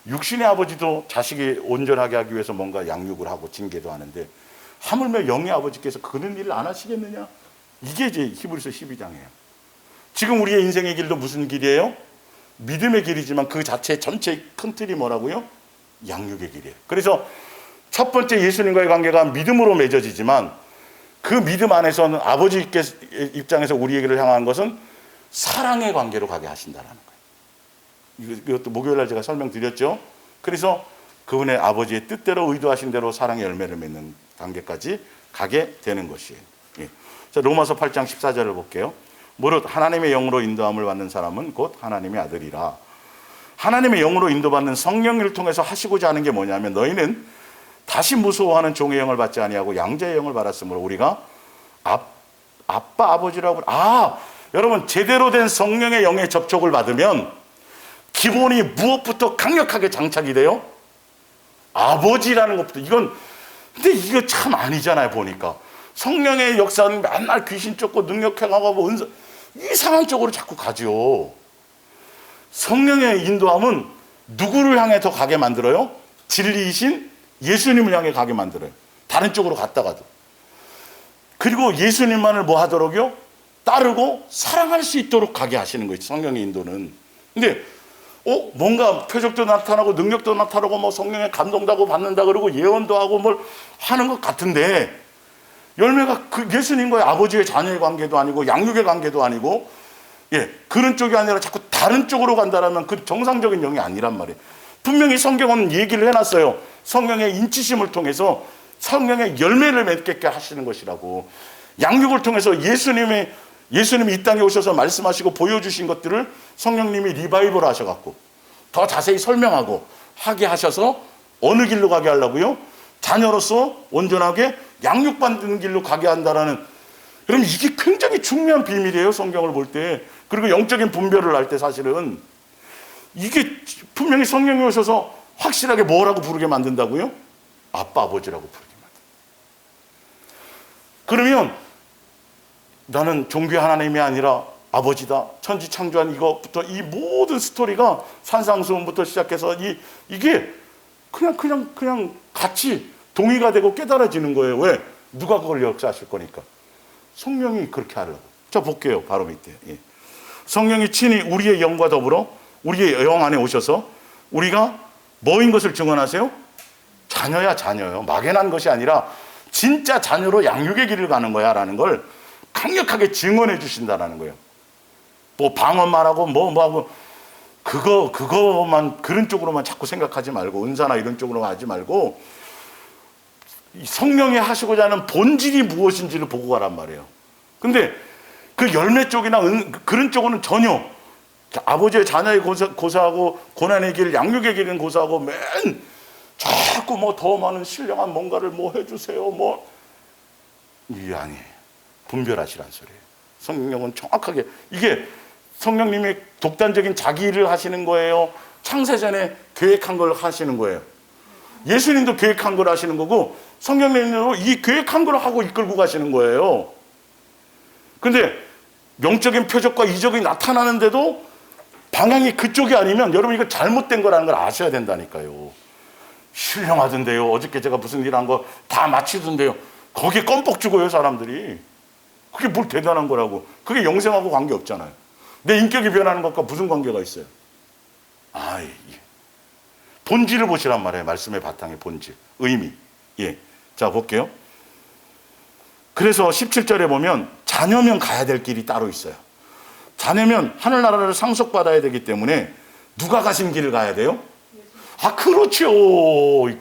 육신의 아버지도 자식이 온전하게 하기 위해서 뭔가 양육을 하고 징계도 하는데 하물며 영의 아버지께서 그런 일을 안 하시겠느냐? 이게 이제 히브리서 12장이에요. 지금 우리의 인생의 길도 무슨 길이에요? 믿음의 길이지만 그 자체 전체 큰 틀이 뭐라고요? 양육의 길이에요. 그래서 첫 번째 예수님과의 관계가 믿음으로 맺어지지만 그 믿음 안에서는 아버지 입장에서 우리에게를 향한 것은 사랑의 관계로 가게 하신다는 거예요. 이것도 목요일 날 제가 설명드렸죠. 그래서 그분의 아버지의 뜻대로 의도하신 대로 사랑의 열매를 맺는 단계까지 가게 되는 것이에요. 예. 자, 로마서 8장 14절을 볼게요. 무릇 하나님의 영으로 인도함을 받는 사람은 곧 하나님의 아들이라. 하나님의 영으로 인도받는 성령을 통해서 하시고자 하는 게 뭐냐면 너희는 다시 무서워하는 종의 영을 받지 아니하고 양자의 영을 받았으므로 우리가 아빠 아버지라고. 여러분 제대로 된 성령의 영의 접촉을 받으면 기본이 무엇부터 강력하게 장착이 돼요? 아버지라는 것부터. 근데 이거 참 아니잖아요. 보니까 성령의 역사는 맨날 귀신 쫓고 능력행하고 은사. 이상한 쪽으로 자꾸 가죠. 성령의 인도함은 누구를 향해 더 가게 만들어요? 진리이신 예수님을 향해 가게 만들어요. 다른 쪽으로 갔다가도. 그리고 예수님만을 뭐 하도록요? 따르고 사랑할 수 있도록 가게 하시는 거예요. 성령의 인도는. 근데 뭔가 표적도 나타나고 능력도 나타나고 뭐 성령의 감동도 받는다 그러고 예언도 하고 뭘 하는 것 같은데 열매가 그 예수님과의 아버지의 자녀의 관계도 아니고 양육의 관계도 아니고 그런 쪽이 아니라 자꾸 다른 쪽으로 간다라면 그 정상적인 영이 아니란 말이에요. 분명히 성경은 얘기를 해놨어요. 성령의 인치심을 통해서 성령의 열매를 맺게 하시는 것이라고. 양육을 통해서 예수님이 이 땅에 오셔서 말씀하시고 보여주신 것들을 성령님이 리바이벌 하셔갖고 더 자세히 설명하고 하게 하셔서 어느 길로 가게 하려고요? 자녀로서 온전하게 양육받는 길로 가게 한다라는. 그럼 이게 굉장히 중요한 비밀이에요. 성경을 볼 때. 그리고 영적인 분별을 할 때 사실은 이게 분명히 성령이 오셔서 확실하게 뭐라고 부르게 만든다고요? 아빠, 아버지라고 부르게 만든다. 그러면 나는 종교의 하나님이 아니라 아버지다. 천지 창조한 이것부터 이 모든 스토리가 산상수훈부터 시작해서 이게 그냥 같이 동의가 되고 깨달아지는 거예요. 왜? 누가 그걸 역사하실 거니까. 성령이 그렇게 하려고. 자, 볼게요. 바로 밑에. 성령이 친히 우리의 영과 더불어 우리의 영 안에 오셔서 우리가 뭐인 것을 증언하세요? 자녀야, 자녀요. 막연한 것이 아니라 진짜 자녀로 양육의 길을 가는 거야 라는 걸 강력하게 증언해 주신다라는 거예요. 뭐 방언만 하고 뭐하고 그거만 그런 쪽으로만 자꾸 생각하지 말고 은사나 이런 쪽으로만 하지 말고 성령이 하시고자 하는 본질이 무엇인지를 보고 가란 말이에요. 근데 그 열매 쪽이나 그런 쪽으로는 전혀 아버지의 자녀의 고사하고 고난의 길, 양육의 길은 고사하고 맨 자꾸 뭐 더 많은 신령한 뭔가를 뭐 해주세요. 이게 아니에요. 분별하시란 소리예요. 성령은 정확하게 이게 성령님이 독단적인 자기 일을 하시는 거예요. 창세전에 계획한 걸 하시는 거예요. 예수님도 계획한 걸 하시는 거고 성령님도 이 계획한 걸 하고 이끌고 가시는 거예요. 근데 영적인 표적과 이적이 나타나는데도 방향이 그쪽이 아니면 여러분 이거 잘못된 거라는 걸 아셔야 된다니까요. 신령하던데요. 어저께 제가 무슨 일 한 거 다 마치던데요. 거기에 껌뻑 주고요, 사람들이. 그게 뭘 대단한 거라고. 그게 영생하고 관계없잖아요. 내 인격이 변하는 것과 무슨 관계가 있어요? 본질을 보시란 말이에요. 말씀의 바탕의 본질, 의미. 자, 볼게요. 그래서 17절에 보면 자녀면 가야 될 길이 따로 있어요. 자녀면 하늘나라를 상속받아야 되기 때문에 누가 가신 길을 가야 돼요?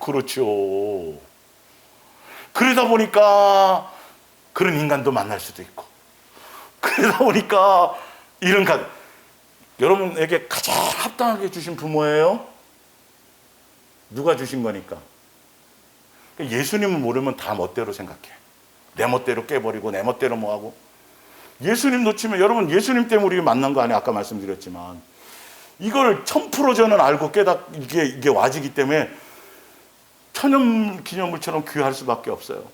그렇죠. 그러다 보니까 그런 인간도 만날 수도 있고 그러다 보니까 여러분에게 가장 합당하게 주신 부모예요? 누가 주신 거니까? 예수님은 모르면 다 멋대로 생각해. 내 멋대로 깨버리고 내 멋대로 뭐하고. 예수님 놓치면 여러분 예수님 때문에 우리 만난 거 아니에요? 아까 말씀드렸지만 이걸 1000% 저는 알고 이게 와지기 때문에 천연기념물처럼 귀할 수밖에 없어요.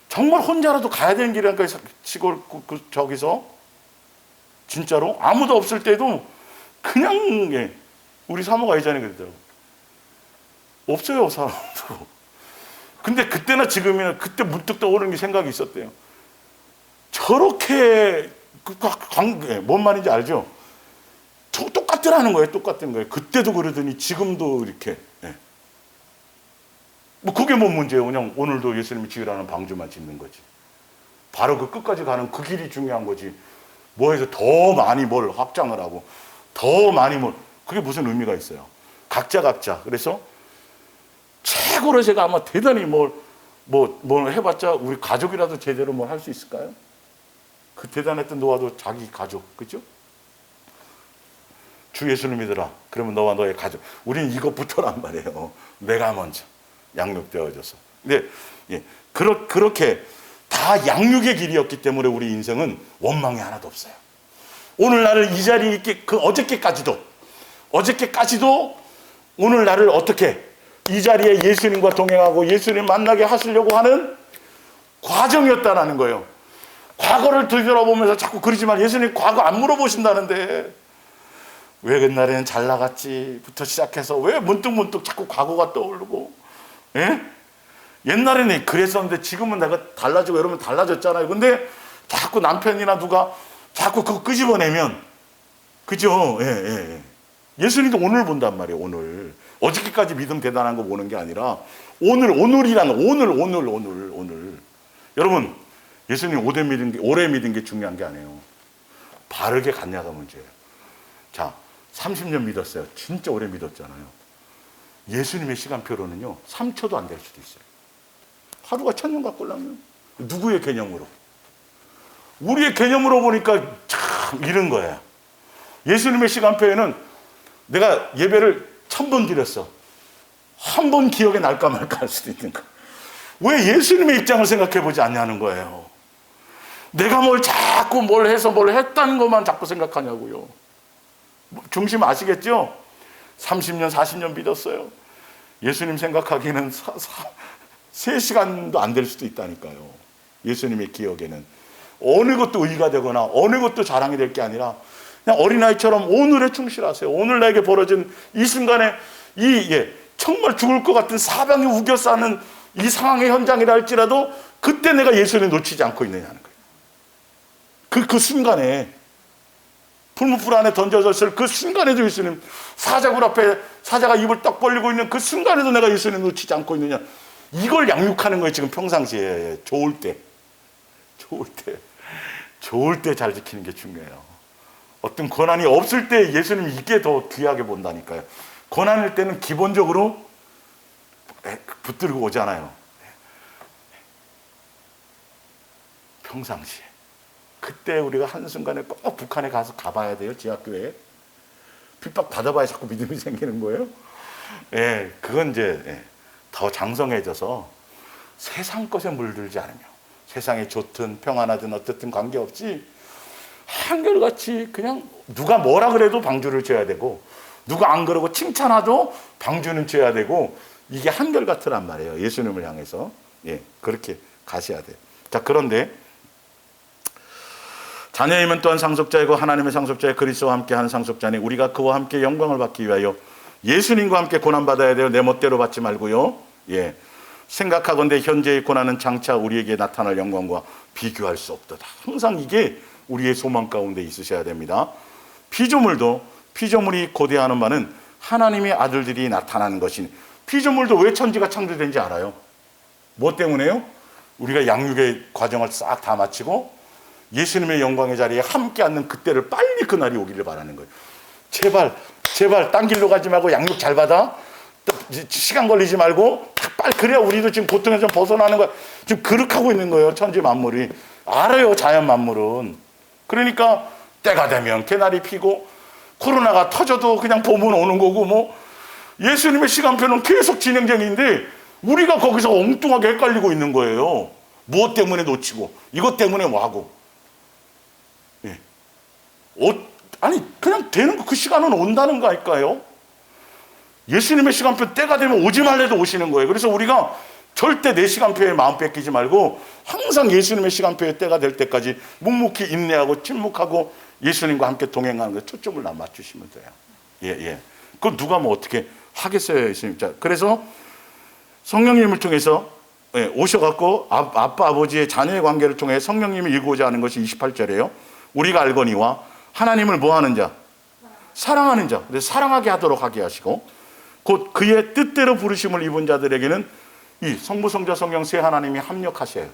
정말 혼자라도 가야 되는 길이니까 시골 저기서 진짜로 아무도 없을 때도 그냥 우리 사모가 예전에 그러더라고. 없어요, 사람도. 근데 그때나 지금이나 그때 문득 떠오르는 생각이 있었대요. 저렇게 뭔 말인지 알죠? 똑같더라는 거예요. 똑같은 거예요. 그때도 그러더니 지금도 이렇게. 그게 뭔 문제예요? 그냥 오늘도 예수님이 지으라는 방주만 짓는 거지. 바로 그 끝까지 가는 그 길이 중요한 거지. 뭐해서 더 많이 뭘 확장을 하고 더 많이 그게 무슨 의미가 있어요? 각자. 그래서 최고로 제가 아마 대단히 뭘 해봤자 우리 가족이라도 제대로 뭘 할 수 있을까요? 그 대단했던 노아도 자기 가족, 그죠? 주 예수를 믿으라. 그러면 너와 너의 가족. 우린 이것부터란 말이에요. 내가 먼저 양육되어져서. 근데 그렇게 다 양육의 길이었기 때문에 우리 인생은 원망이 하나도 없어요. 오늘 나를 이 자리에 있게 어저께까지도 오늘 나를 어떻게 이 자리에 예수님과 동행하고 예수님 만나게 하시려고 하는 과정이었다라는 거예요. 과거를 뒤돌아보면서 자꾸 그러지만 예수님 과거 안 물어보신다는데 왜 그날에는 잘 나갔지부터 시작해서 왜 문득문득 자꾸 과거가 떠오르고, 예? 옛날에는 그랬었는데 지금은 내가 달라지고 여러분 달라졌잖아요. 근데 자꾸 남편이나 누가 자꾸 그거 끄집어내면, 그죠? 예, 예, 예. 예수님도 오늘 본단 말이에요. 오늘. 어저께까지 믿음 대단한 거 보는 게 아니라 오늘이라는 오늘. 여러분, 예수님 오래 믿은 게 중요한 게 아니에요. 바르게 갔냐가 문제예요. 자, 30년 믿었어요. 진짜 오래 믿었잖아요. 예수님의 시간표로는요, 3초도 안 될 수도 있어요. 하루가 1000년 갖고 오려면 누구의 개념으로? 우리의 개념으로 보니까 참 이런 거예요. 예수님의 시간표에는 내가 예배를 1000번 드렸어. 한 번 기억에 날까 말까 할 수도 있는 거예요. 왜 예수님의 입장을 생각해 보지 않냐는 거예요. 내가 자꾸 뭘 해서 뭘 했다는 것만 자꾸 생각하냐고요. 중심 아시겠죠? 30년, 40년 믿었어요. 예수님 생각하기에는 3시간도 안 될 수도 있다니까요. 예수님의 기억에는. 어느 것도 의의가 되거나 어느 것도 자랑이 될 게 아니라 그냥 어린아이처럼 오늘에 충실하세요. 오늘 나에게 벌어진 이 순간에 정말 죽을 것 같은 사방이 우겨 싸는 이 상황의 현장이라 할지라도 그때 내가 예수님 놓치지 않고 있느냐는 거예요. 그 순간에 풀무불 안에 던져졌을 그 순간에도 예수님, 사자굴 앞에 사자가 입을 딱 벌리고 있는 그 순간에도 내가 예수님 놓치지 않고 있느냐. 이걸 양육하는 거예요. 지금 평상시에. 좋을 때 잘 지키는 게 중요해요. 어떤 고난이 없을 때 예수님 이게 더 귀하게 본다니까요. 고난일 때는 기본적으로 붙들고 오잖아요. 평상시에. 그때 우리가 한순간에 꼭 북한에 가봐야 돼요. 지하교회에. 핍박 받아봐야 자꾸 믿음이 생기는 거예요. 예, 그건 이제 더 장성해져서 세상 것에 물들지 않으며 세상에 좋든 평안하든 어떻든 관계없이 한결같이 그냥 누가 뭐라 그래도 방주를 쳐야 되고 누가 안 그러고 칭찬하도 방주는 쳐야 되고 이게 한결같으란 말이에요. 예수님을 향해서. 예, 그렇게 가셔야 돼요. 자, 그런데 자녀이면 또한 상속자이고 하나님의 상속자의 그리스도와 함께 하는 상속자니 우리가 그와 함께 영광을 받기 위하여 예수님과 함께 고난받아야 돼요. 내 멋대로 받지 말고요. 예, 생각하건대 현재의 고난은 장차 우리에게 나타날 영광과 비교할 수 없도다. 항상 이게 우리의 소망 가운데 있으셔야 됩니다. 피조물이 고대하는 바는 하나님의 아들들이 나타나는 것이니, 피조물도 왜 천지가 창조된지 알아요? 뭐 때문에요? 우리가 양육의 과정을 싹 다 마치고 예수님의 영광의 자리에 함께 앉는 그때를 빨리 그날이 오기를 바라는 거예요. 제발 딴 길로 가지 말고 양육 잘 받아. 시간 걸리지 말고 빨리, 그래야 우리도 지금 고통에서 좀 벗어나는 거야. 지금 그렇게 하고 있는 거예요. 천지 만물이. 알아요, 자연 만물은. 그러니까 때가 되면 개나리 피고 코로나가 터져도 그냥 봄은 오는 거고 예수님의 시간표는 계속 진행 중인데 우리가 거기서 엉뚱하게 헷갈리고 있는 거예요. 무엇 때문에 놓치고 이것 때문에 뭐하고. 예. 아니 그냥 되는 거, 그 시간은 온다는 거 아닐까요? 예수님의 시간표 때가 되면 오지 말래도 오시는 거예요. 그래서 우리가 절대 내 시간표에 마음 뺏기지 말고 항상 예수님의 시간표에 때가 될 때까지 묵묵히 인내하고 침묵하고 예수님과 함께 동행하는 것에 초점을 맞추시면 돼요. 예. 그건 누가 어떻게 하겠어요, 예수님. 자, 그래서 성령님을 통해서 오셔갖고 아빠, 아버지의 자녀의 관계를 통해 성령님이 이루고자 하는 것이 28절이에요. 우리가 알거니와 하나님을 뭐하는 자? 사랑하는 자. 그래서 사랑하게 하도록 하게 하시고 곧 그의 뜻대로 부르심을 입은 자들에게는 이 성부, 성자, 성령 세 하나님이 합력하셔요.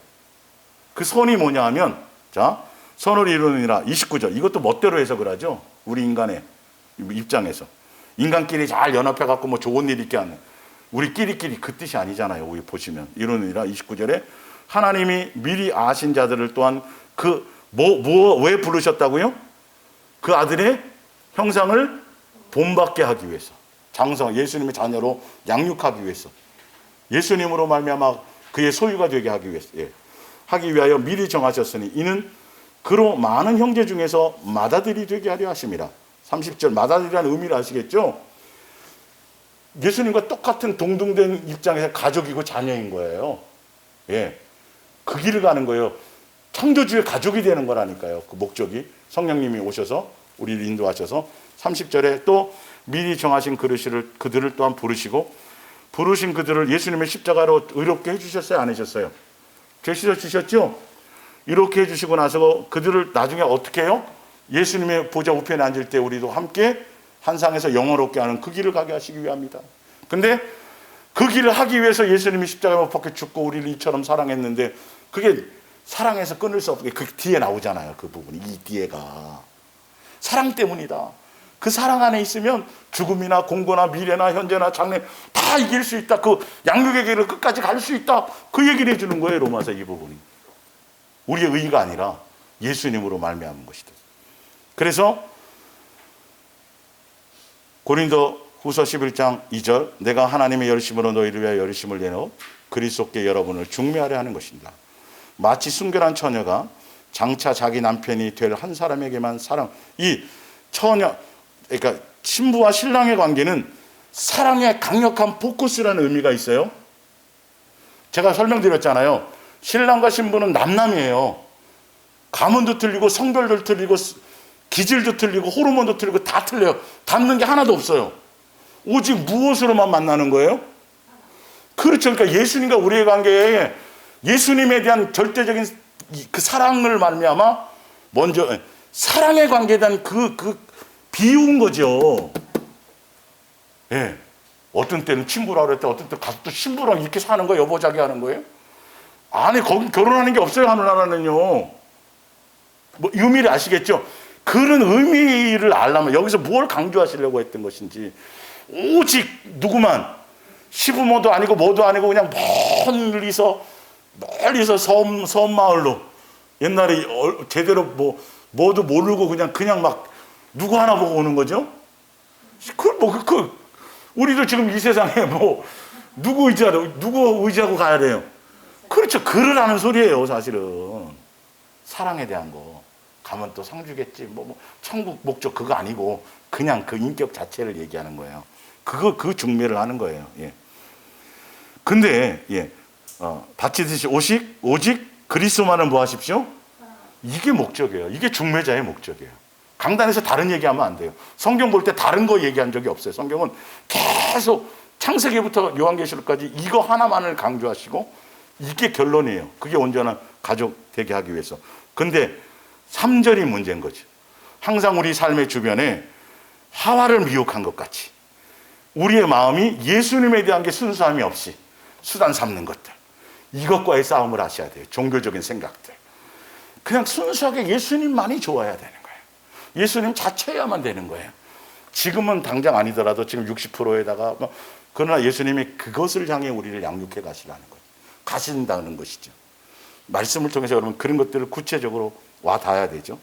그 선이 뭐냐 하면, 자, 선을 이루느니라 29절. 이것도 멋대로 해석을 하죠. 우리 인간의 입장에서. 인간끼리 잘 연합해갖고 좋은 일 있게 하는. 우리끼리 그 뜻이 아니잖아요. 우리 보시면. 이루느니라 29절에 하나님이 미리 아신 자들을 또한 왜 부르셨다고요? 그 아들의 형상을 본받게 하기 위해서. 장성, 예수님의 자녀로 양육하기 위해서. 예수님으로 말미암아 그의 소유가 되게 하기 위해서. 예. 하기 위하여 미리 정하셨으니 이는 그로 많은 형제 중에서 맏아들이 되게 하려 하심이라. 30절 맏아들이라는 의미를 아시겠죠? 예수님과 똑같은 동등된 입장에서 가족이고 자녀인 거예요. 예. 그 길을 가는 거예요. 창조주의 가족이 되는 거라니까요. 그 목적이 성령님이 오셔서 우리를 인도하셔서 30절에 또 미리 정하신 그들을 또한 부르시고 부르신 그들을 예수님의 십자가로 의롭게 해주셨어요? 안 해주셨어요? 죄 씻어주셨죠? 이렇게 해주시고 나서 그들을 나중에 어떻게 해요? 예수님의 보좌 우편에 앉을 때 우리도 함께 한상에서 영원롭게 하는 그 길을 가게 하시기 위함이다. 근데 그 길을 하기 위해서 예수님이 십자가에 못 박혀 죽고 우리를 이처럼 사랑했는데 그게 사랑해서 끊을 수 없게 그 뒤에 나오잖아요. 그 부분이 이 뒤에가 사랑 때문이다. 그 사랑 안에 있으면 죽음이나 공고나 미래나 현재나 장래 다 이길 수 있다. 그 양육의 길을 끝까지 갈 수 있다. 그 얘기를 해주는 거예요. 로마서 이 부분이. 우리의 의의가 아니라 예수님으로 말미암은 것이다. 그래서 고린도 후서 11장 2절 내가 하나님의 열심으로 너희를 위하여 열심을 내어 그리스도께 여러분을 중매하려 하는 것입니다. 마치 순결한 처녀가 장차 자기 남편이 될 한 사람에게만 사랑. 이 처녀 그러니까 신부와 신랑의 관계는 사랑의 강력한 포커스라는 의미가 있어요. 제가 설명드렸잖아요. 신랑과 신부는 남남이에요. 가문도 틀리고 성별도 틀리고 기질도 틀리고 호르몬도 틀리고 다 틀려요. 닮는 게 하나도 없어요. 오직 무엇으로만 만나는 거예요? 그렇죠. 그러니까 예수님과 우리의 관계에 예수님에 대한 절대적인 그 사랑을 말미암아 먼저 사랑의 관계에 대한 그 비운 거죠. 예. 어떤 때는 친구라고 그랬대. 어떤 때 가서 또 신부랑 이렇게 사는 거예요. 여보자기 하는 거예요. 아니 거기 결혼하는 게 없어요. 하늘나라는요. 뭐 의미를 아시겠죠? 그런 의미를 알려면 여기서 뭘 강조하시려고 했던 것인지 오직 누구만 시부모도 아니고 뭐도 아니고 그냥 멀리서 섬 마을로 옛날에 제대로 뭐도 모르고 그냥 막 누구 하나 보고 오는 거죠? 우리도 지금 이 세상에 누구 의지하고 가야 돼요? 그렇죠. 그러라는 소리예요, 사실은. 사랑에 대한 거. 가면 또 상 주겠지. 천국 목적 그거 아니고, 그냥 그 인격 자체를 얘기하는 거예요. 그 중매를 하는 거예요. 예. 근데, 바치듯이 오직 그리스도만을 뭐 하십시오? 이게 목적이에요. 이게 중매자의 목적이에요. 강단에서 다른 얘기하면 안 돼요. 성경 볼 때 다른 거 얘기한 적이 없어요. 성경은 계속 창세기부터 요한계시록까지 이거 하나만을 강조하시고 이게 결론이에요. 그게 온전한 가족 되게 하기 위해서. 근데 3절이 문제인 거죠. 항상 우리 삶의 주변에 하와를 미혹한 것 같이 우리의 마음이 예수님에 대한 게 순수함이 없이 수단 삼는 것들, 이것과의 싸움을 하셔야 돼요. 종교적인 생각들. 그냥 순수하게 예수님만이 좋아야 되는 거예요. 예수님 자체여야만 되는 거예요. 지금은 당장 아니더라도 지금 60%에다가 그러나 예수님이 그것을 향해 우리를 양육해 가시라는 거예요. 가신다는 것이죠. 말씀을 통해서 여러분 그런 것들을 구체적으로 와 닿아야 되죠.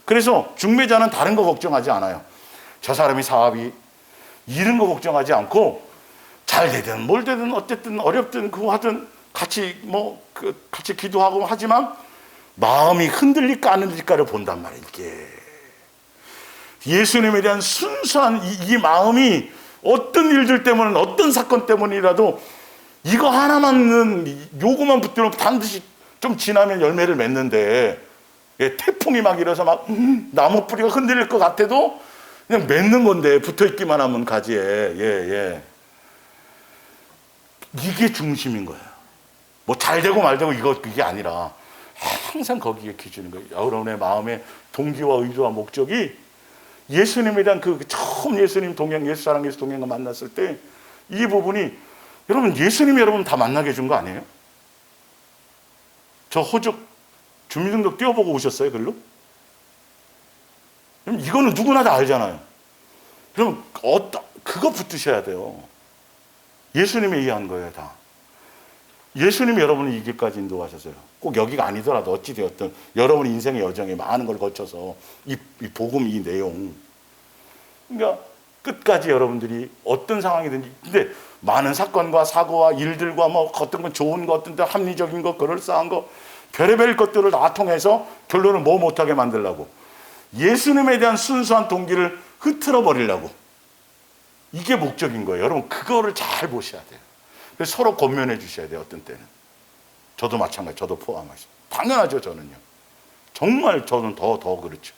그래서 중매자는 다른 거 걱정하지 않아요. 저 사람이 사업이 이런 거 걱정하지 않고 잘 되든 뭘 되든 어쨌든 어렵든 그거 하든 같이 같이 기도하고 하지만 마음이 흔들릴까 안 흔들릴까를 본단 말이에요. 이게 예수님에 대한 순수한 이 마음이 어떤 일들 때문에 어떤 사건 때문이라도 이거 하나만은 요거만 붙들면 반드시 좀 지나면 열매를 맺는데 태풍이 막 일어서 막 나무 뿌리가 흔들릴 것 같아도 그냥 맺는 건데 붙어있기만 하면 가지에 이게 중심인 거예요. 뭐 잘 되고 말 되고 이게 아니라 항상 거기에 기준인 거예요. 여러분의 마음의 동기와 의도와 목적이 예수님에 대한 처음 예수님 동행, 예수 사랑, 예수 동행과 만났을 때 이 부분이 여러분 예수님이 여러분 다 만나게 해준 거 아니에요? 저 호적 주민등록 띄워보고 오셨어요, 글로? 이거는 누구나 다 알잖아요. 그럼 그거 붙으셔야 돼요. 예수님이 의한 거예요, 다. 예수님이 여러분을 이 길까지 인도하셨어요. 꼭 여기가 아니더라도 어찌되었든 여러분 인생의 여정에 많은 걸 거쳐서 이 복음, 이 내용. 그러니까 끝까지 여러분들이 어떤 상황이든지, 근데 많은 사건과 사고와 일들과 어떤 건 좋은 거, 어떤 데 합리적인 거, 그럴싸한 거, 별의별 것들을 다 통해서 결론을 못하게 만들려고. 예수님에 대한 순수한 동기를 흐트러 버리려고. 이게 목적인 거예요. 여러분, 그거를 잘 보셔야 돼요. 그래서 서로 권면해 주셔야 돼요, 어떤 때는. 저도 마찬가지, 저도 포함하죠. 당연하죠, 저는요. 정말 저는 더 그렇죠.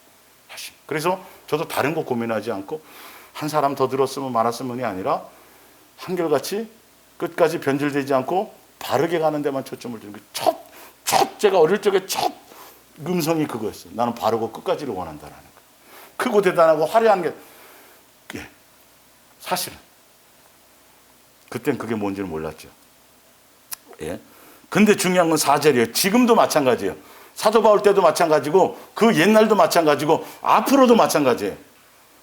사실. 그래서 저도 다른 거 고민하지 않고 한 사람 더 들었으면 말았으면이 아니라 한결같이 끝까지 변질되지 않고 바르게 가는 데만 초점을 두는 거예요. 제가 어릴 적에 첫 음성이 그거였어요. 나는 바르고 끝까지를 원한다라는 거. 크고 대단하고 화려한 게, 예, 사실은 그땐 그게 뭔지를 몰랐죠. 예. 근데 중요한 건 4절이에요. 지금도 마찬가지예요. 사도 바울 때도 마찬가지고 그 옛날도 마찬가지고 앞으로도 마찬가지예요.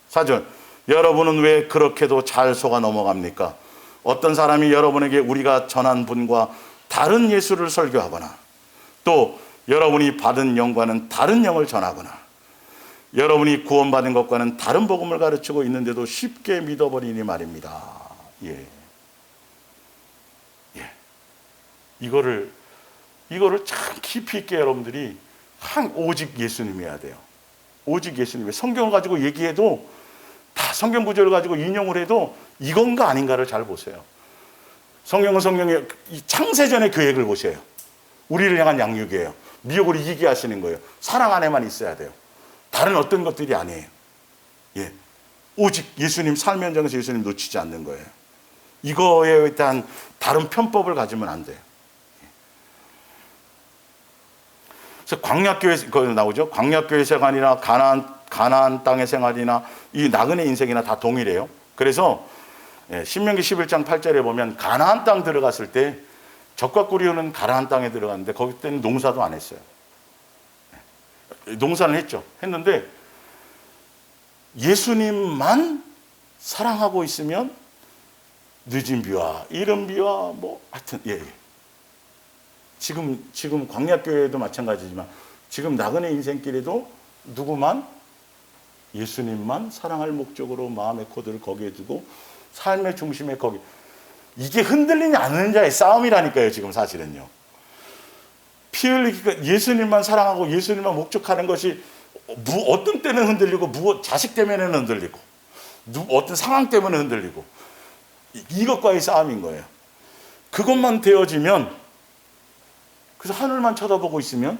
4절. 여러분은 왜 그렇게도 잘 속아 넘어갑니까? 어떤 사람이 여러분에게 우리가 전한 분과 다른 예수를 설교하거나 또 여러분이 받은 영과는 다른 영을 전하거나 여러분이 구원받은 것과는 다른 복음을 가르치고 있는데도 쉽게 믿어버리니 말입니다. 예. 예. 이거를 참 깊이 있게 여러분들이 오직 예수님이어야 돼요. 오직 예수님. 성경을 가지고 얘기해도 다 성경 구절을 가지고 인용을 해도 이건가 아닌가를 잘 보세요. 성경은 성경의 창세전의 계획을 보세요. 우리를 향한 양육이에요. 미혹을 이기게 하시는 거예요. 사랑 안에만 있어야 돼요. 다른 어떤 것들이 아니에요. 예. 오직 예수님, 삶의 현장에서 예수님 놓치지 않는 거예요. 이거에 대한 다른 편법을 가지면 안 돼요. 그래서 광야교회 나오죠. 광야교회 생활이나 가나안 땅의 생활이나 이 나그네 인생이나 다 동일해요. 그래서 신명기 11장 8절에 보면 가나안 땅 들어갔을 때 젖과 꿀이 흐르는 가나안 땅에 들어갔는데 거기 때는 농사도 안 했어요. 농사는 했죠. 했는데 예수님만 사랑하고 있으면 늦은 비와 이른 비와 뭐 하여튼 예. 지금 광야교회도 마찬가지지만 지금 나그네 인생길에도 누구만 예수님만 사랑할 목적으로 마음의 코드를 거기에 두고 삶의 중심에 거기 이게 흔들리지 않는 자의 싸움이라니까요. 지금 사실은요. 피 흘리기가 예수님만 사랑하고 예수님만 목적하는 것이 어떤 때는 흔들리고 자식 때문에는 흔들리고 어떤 상황 때문에 흔들리고 이것과의 싸움인 거예요. 그것만 되어지면 그래서 하늘만 쳐다보고 있으면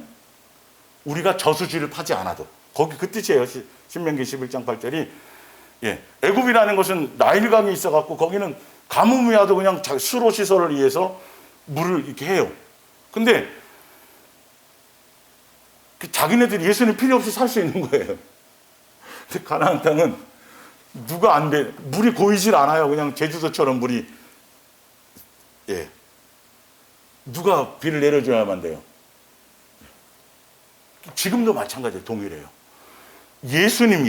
우리가 저수지를 파지 않아도 거기 그 뜻이에요. 신명기 11장 8절이 예, 애굽이라는 것은 나일강이 있어갖고 거기는 가뭄이라도 그냥 수로 시설을 위해서 물을 이렇게 해요. 근데 자기네들이 예수님 필요 없이 살 수 있는 거예요. 근데 가나안 땅은 누가 안 돼. 물이 고이질 않아요. 그냥 제주도처럼 물이. 예. 누가 비를 내려줘야만 돼요. 지금도 마찬가지예요. 동일해요. 예수님.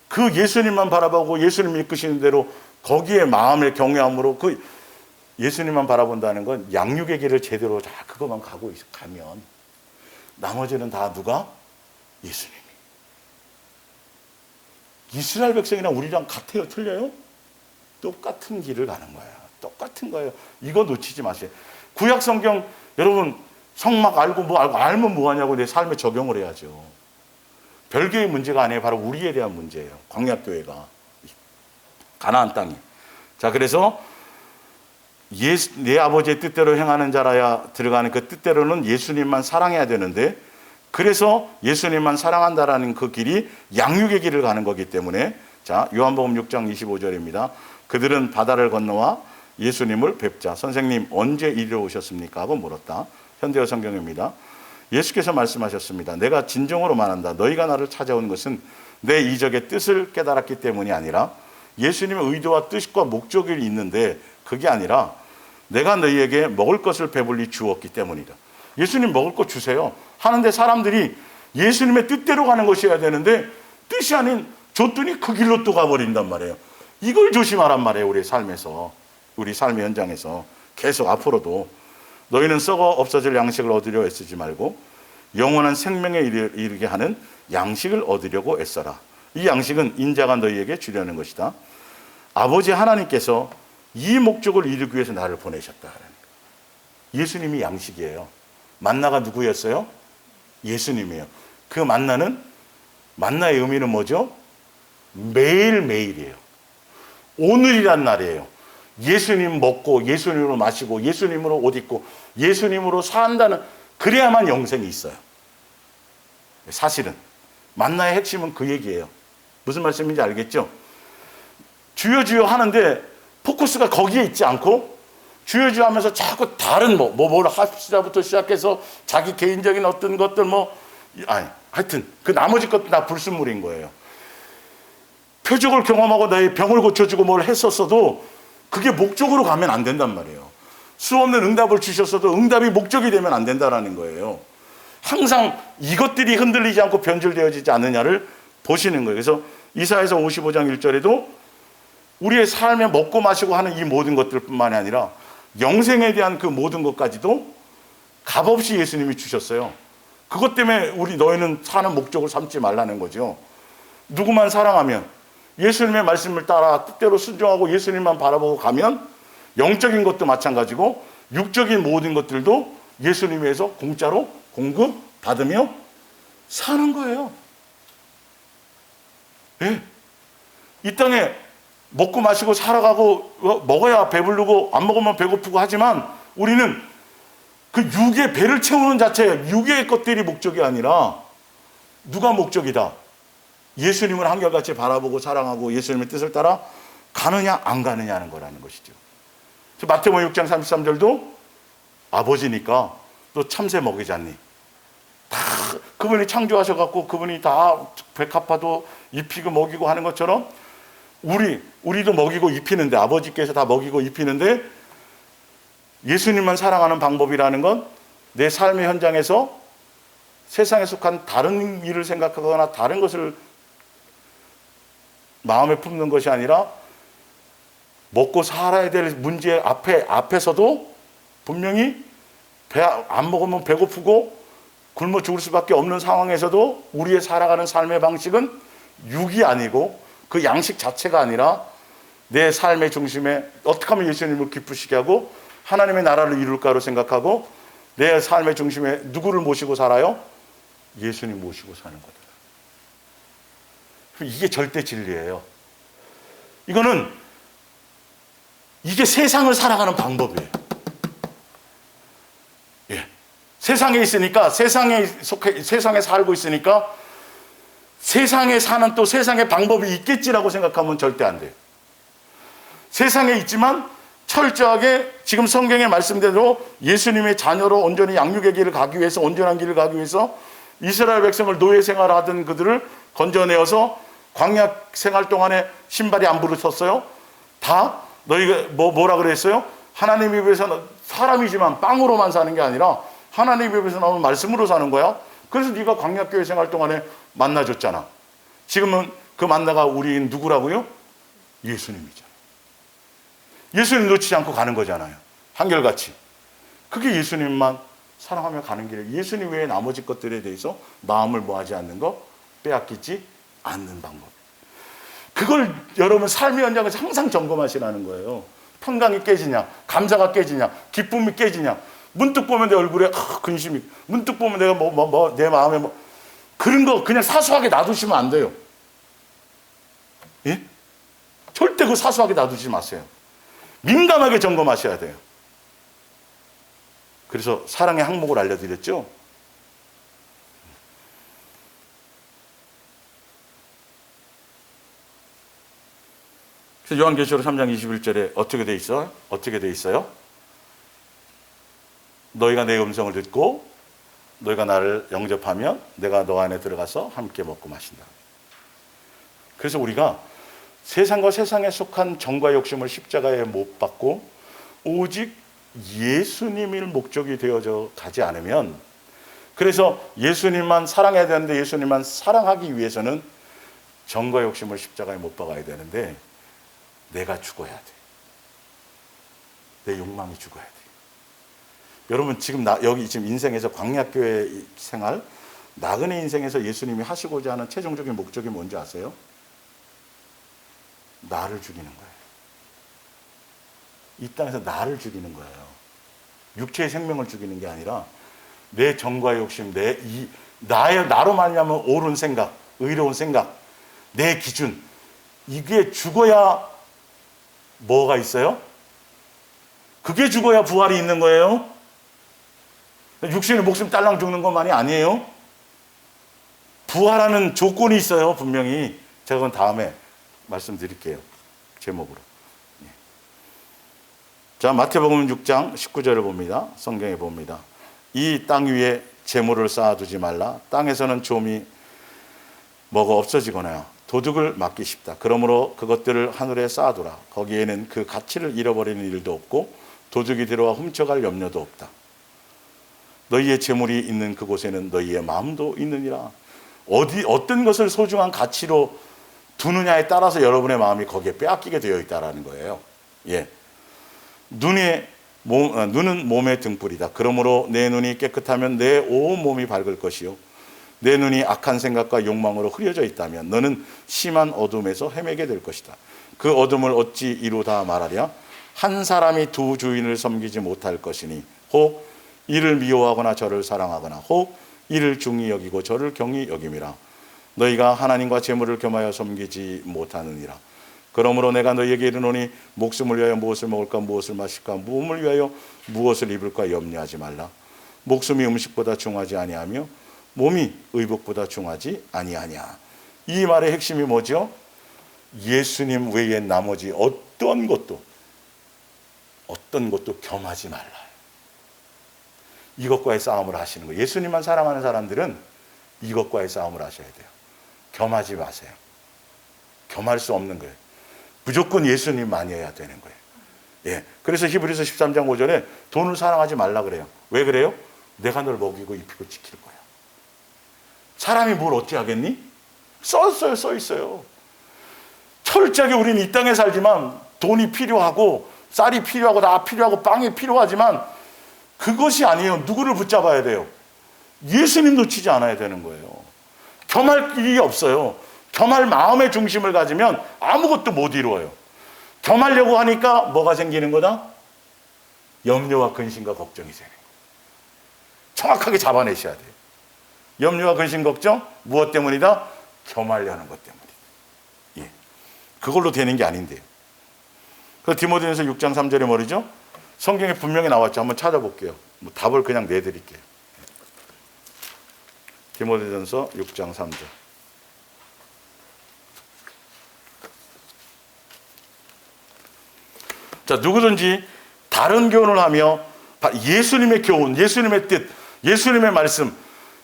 그 예수님만 바라보고 예수님 이끄시는 대로 거기에 마음의 경외함으로 그 예수님만 바라본다는 건 양육의 길을 제대로 다 그것만 가면 나머지는 다 누가? 예수님이. 이스라엘 백성이랑 우리랑 같아요? 틀려요? 똑같은 길을 가는 거예요. 똑같은 거예요. 이거 놓치지 마세요. 구약 성경 여러분 성막 알면 뭐하냐고 내 삶에 적용을 해야죠. 별개의 문제가 아니에요. 바로 우리에 대한 문제예요. 광야교회가. 가나안 땅이. 자, 그래서 내 아버지의 뜻대로 행하는 자라야 들어가는 그 뜻대로는 예수님만 사랑해야 되는데 그래서 예수님만 사랑한다라는 그 길이 양육의 길을 가는 거기 때문에 자, 요한복음 6장 25절입니다. 그들은 바다를 건너와 예수님을 뵙자 선생님 언제 이리로 오셨습니까? 하고 물었다. 현대어 성경입니다. 예수께서 말씀하셨습니다. 내가 진정으로 말한다. 너희가 나를 찾아온 것은 내 이적의 뜻을 깨달았기 때문이 아니라 예수님의 의도와 뜻과 목적이 있는데 그게 아니라 내가 너희에게 먹을 것을 배불리 주었기 때문이다. 예수님 먹을 것 주세요. 하는데 사람들이 예수님의 뜻대로 가는 것이어야 되는데 뜻이 아닌 줬더니 그 길로 또 가버린단 말이에요. 이걸 조심하란 말이에요. 우리 삶에서. 우리 삶의 현장에서 계속 앞으로도 너희는 썩어 없어질 양식을 얻으려 애쓰지 말고 영원한 생명에 이르게 하는 양식을 얻으려고 애써라. 이 양식은 인자가 너희에게 주려는 것이다. 아버지 하나님께서 이 목적을 이루기 위해서 나를 보내셨다. 예수님이 양식이에요. 만나가 누구였어요? 예수님이에요. 그 만나의 의미는 뭐죠? 매일매일이에요. 오늘이란 날이에요. 예수님 먹고 예수님으로 마시고 예수님으로 옷 입고 예수님으로 산다는, 그래야만 영생이 있어요. 사실은 만나의 핵심은 그 얘기예요. 무슨 말씀인지 알겠죠? 주여 주여 하는데 포커스가 거기에 있지 않고 주여 주여 하면서 자꾸 다른 뭘 합시다부터 시작해서 자기 개인적인 어떤 것들 하여튼 그 나머지 것도 다 불순물인 거예요. 표적을 경험하고 나의 병을 고쳐주고 뭘 했었어도 그게 목적으로 가면 안 된단 말이에요. 수없는 응답을 주셨어도 응답이 목적이 되면 안 된다라는 거예요. 항상 이것들이 흔들리지 않고 변질되어지지 않느냐를 보시는 거예요. 그래서 이사야서 55장 1절에도 우리의 삶에 먹고 마시고 하는 이 모든 것들뿐만이 아니라 영생에 대한 그 모든 것까지도 값없이 예수님이 주셨어요. 그것 때문에 너희는 사는 목적을 삼지 말라는 거죠. 누구만 사랑하면, 예수님의 말씀을 따라 뜻대로 순종하고 예수님만 바라보고 가면 영적인 것도 마찬가지고 육적인 모든 것들도 예수님에서 공짜로 공급받으며 사는 거예요. 네. 이 땅에 먹고 마시고 살아가고 먹어야 배부르고 안 먹으면 배고프고 하지만 우리는 그 육의 배를 채우는 자체예요. 육의 것들이 목적이 아니라 누가 목적이다. 예수님을 한결같이 바라보고 사랑하고 예수님의 뜻을 따라 가느냐 안 가느냐는 거라는 것이죠. 마태복음 6장 33절도 아버지니까 너 참새 먹이잖니. 다 그분이 창조하셔갖고 그분이 다 백합화도 입히고 먹이고 하는 것처럼 우리도 먹이고 입히는데, 아버지께서 다 먹이고 입히는데 예수님만 사랑하는 방법이라는 건 내 삶의 현장에서 세상에 속한 다른 일을 생각하거나 다른 것을 마음에 품는 것이 아니라 먹고 살아야 될 문제 앞에서도 분명히 안 먹으면 배고프고 굶어 죽을 수밖에 없는 상황에서도 우리의 살아가는 삶의 방식은 육이 아니고 그 양식 자체가 아니라 내 삶의 중심에 어떻게 하면 예수님을 기쁘시게 하고 하나님의 나라를 이룰까로 생각하고 내 삶의 중심에 누구를 모시고 살아요? 예수님 모시고 사는 거다. 이게 절대 진리예요. 이게 세상을 살아가는 방법이에요. 예. 세상에 있으니까, 세상에 살고 있으니까 세상에 사는 또 세상의 방법이 있겠지라고 생각하면 절대 안 돼요. 세상에 있지만 철저하게 지금 성경의 말씀대로 예수님의 자녀로 온전히 양육의 길을 가기 위해서, 온전한 길을 가기 위해서 이스라엘 백성을 노예 생활하던 그들을 건져내어서 광야 생활 동안에 신발이 안 부르셨어요? 다 너희가 뭐라 그랬어요? 하나님 입에서 사람이지만 빵으로만 사는 게 아니라 하나님 입에서 나오는 말씀으로 사는 거야. 그래서 네가 광야교회 생활 동안에 만나 줬잖아. 지금은 그 만나가 우리 누구라고요? 예수님이잖아. 예수님 놓치지 않고 가는 거잖아요. 한결같이. 그게 예수님만 사랑하며 가는 길. 예수님 외에 나머지 것들에 대해서 마음을 모하지 않는 거, 빼앗기지 않는 방법. 그걸 여러분 삶의 현장에서 항상 점검하시라는 거예요. 평강이 깨지냐, 감사가 깨지냐, 기쁨이 깨지냐. 문득 보면 내 얼굴에 근심이, 문득 보면 내가 내 마음에 그런 거 그냥 사소하게 놔두시면 안 돼요. 예? 절대 그 사소하게 놔두지 마세요. 민감하게 점검하셔야 돼요. 그래서 사랑의 항목을 알려드렸죠. 그래서 요한계시록 3장 21절에 어떻게 돼 있어요? 어떻게 돼 있어요? 너희가 내 음성을 듣고 너희가 나를 영접하면 내가 너 안에 들어가서 함께 먹고 마신다. 그래서 우리가 세상과 세상에 속한 정과 욕심을 십자가에 못 박고 오직 예수님을 목적이 되어져 가지 않으면, 그래서 예수님만 사랑해야 되는데 예수님만 사랑하기 위해서는 정과 욕심을 십자가에 못 박아야 되는데 내가 죽어야 돼. 내 욕망이 죽어야 돼. 여러분 지금 여기 지금 인생에서 광야교회 생활, 나그네 인생에서 예수님이 하시고자 하는 최종적인 목적이 뭔지 아세요? 나를 죽이는 거예요. 이 땅에서 나를 죽이는 거예요. 육체의 생명을 죽이는 게 아니라 내 정과 욕심, 나로 말미암아 옳은 생각, 의로운 생각, 내 기준, 이게 죽어야 뭐가 있어요? 그게 죽어야 부활이 있는 거예요. 육신의 목숨 딸랑 죽는 것만이 아니에요. 부활하는 조건이 있어요. 분명히. 제가 그건 다음에 말씀드릴게요. 제목으로. 자, 마태복음 6장 19절을 봅니다. 성경에 봅니다. 이 땅 위에 재물을 쌓아두지 말라. 땅에서는 좀이 먹어 없어지거나 도둑을 맞기 쉽다. 그러므로 그것들을 하늘에 쌓아두라. 거기에는 그 가치를 잃어버리는 일도 없고 도둑이 들어와 훔쳐갈 염려도 없다. 너희의 재물이 있는 그곳에는 너희의 마음도 있느니라. 어떤 것을 소중한 가치로 두느냐에 따라서 여러분의 마음이 거기에 빼앗기게 되어 있다는 거예요. 예. 눈은 몸의 등불이다. 그러므로 내 눈이 깨끗하면 내 온 몸이 밝을 것이요. 내 눈이 악한 생각과 욕망으로 흐려져 있다면 너는 심한 어둠에서 헤매게 될 것이다. 그 어둠을 어찌 이루다 말하랴. 한 사람이 두 주인을 섬기지 못할 것이니 혹 이를 미워하거나 저를 사랑하거나 혹 이를 중히 여기고 저를 경히 여김이라. 너희가 하나님과 재물을 겸하여 섬기지 못하느니라. 그러므로 내가 너희에게 이르노니 목숨을 위하여 무엇을 먹을까 무엇을 마실까 몸을 위하여 무엇을 입을까 염려하지 말라. 목숨이 음식보다 중하지 아니하며 몸이 의복보다 중하지 아니하냐. 이 말의 핵심이 뭐죠? 예수님 외에 나머지 어떤 것도 겸하지 말라. 이것과의 싸움을 하시는 거예요. 예수님만 사랑하는 사람들은 이것과의 싸움을 하셔야 돼요. 겸하지 마세요. 겸할 수 없는 거예요. 무조건 예수님만이어야 되는 거예요. 예. 그래서 히브리서 13장 5절에 돈을 사랑하지 말라 그래요. 왜 그래요? 내가 널 먹이고 입히고 지킬 거야. 사람이 뭘 어찌 하겠니? 써 있어요. 철저하게 우리는 이 땅에 살지만 돈이 필요하고 쌀이 필요하고 다 필요하고 빵이 필요하지만 그것이 아니에요. 누구를 붙잡아야 돼요? 예수님 놓치지 않아야 되는 거예요. 겸할 길이 없어요. 겸할 마음의 중심을 가지면 아무것도 못 이루어요. 겸하려고 하니까 뭐가 생기는 거다? 염려와 근심과 걱정이 생겨요. 정확하게 잡아내셔야 돼요. 염려와 근심, 걱정 무엇 때문이다? 겸하려는 것 때문이다. 예. 그걸로 되는 게 아닌데요. 그 디모데전서 6장 3절에 말이죠. 성경에 분명히 나왔죠. 한번 찾아볼게요. 뭐 답을 그냥 내드릴게요. 디모데전서 6장 3절. 자, 누구든지 다른 교훈을 하며 예수님의 교훈, 예수님의 뜻, 예수님의 말씀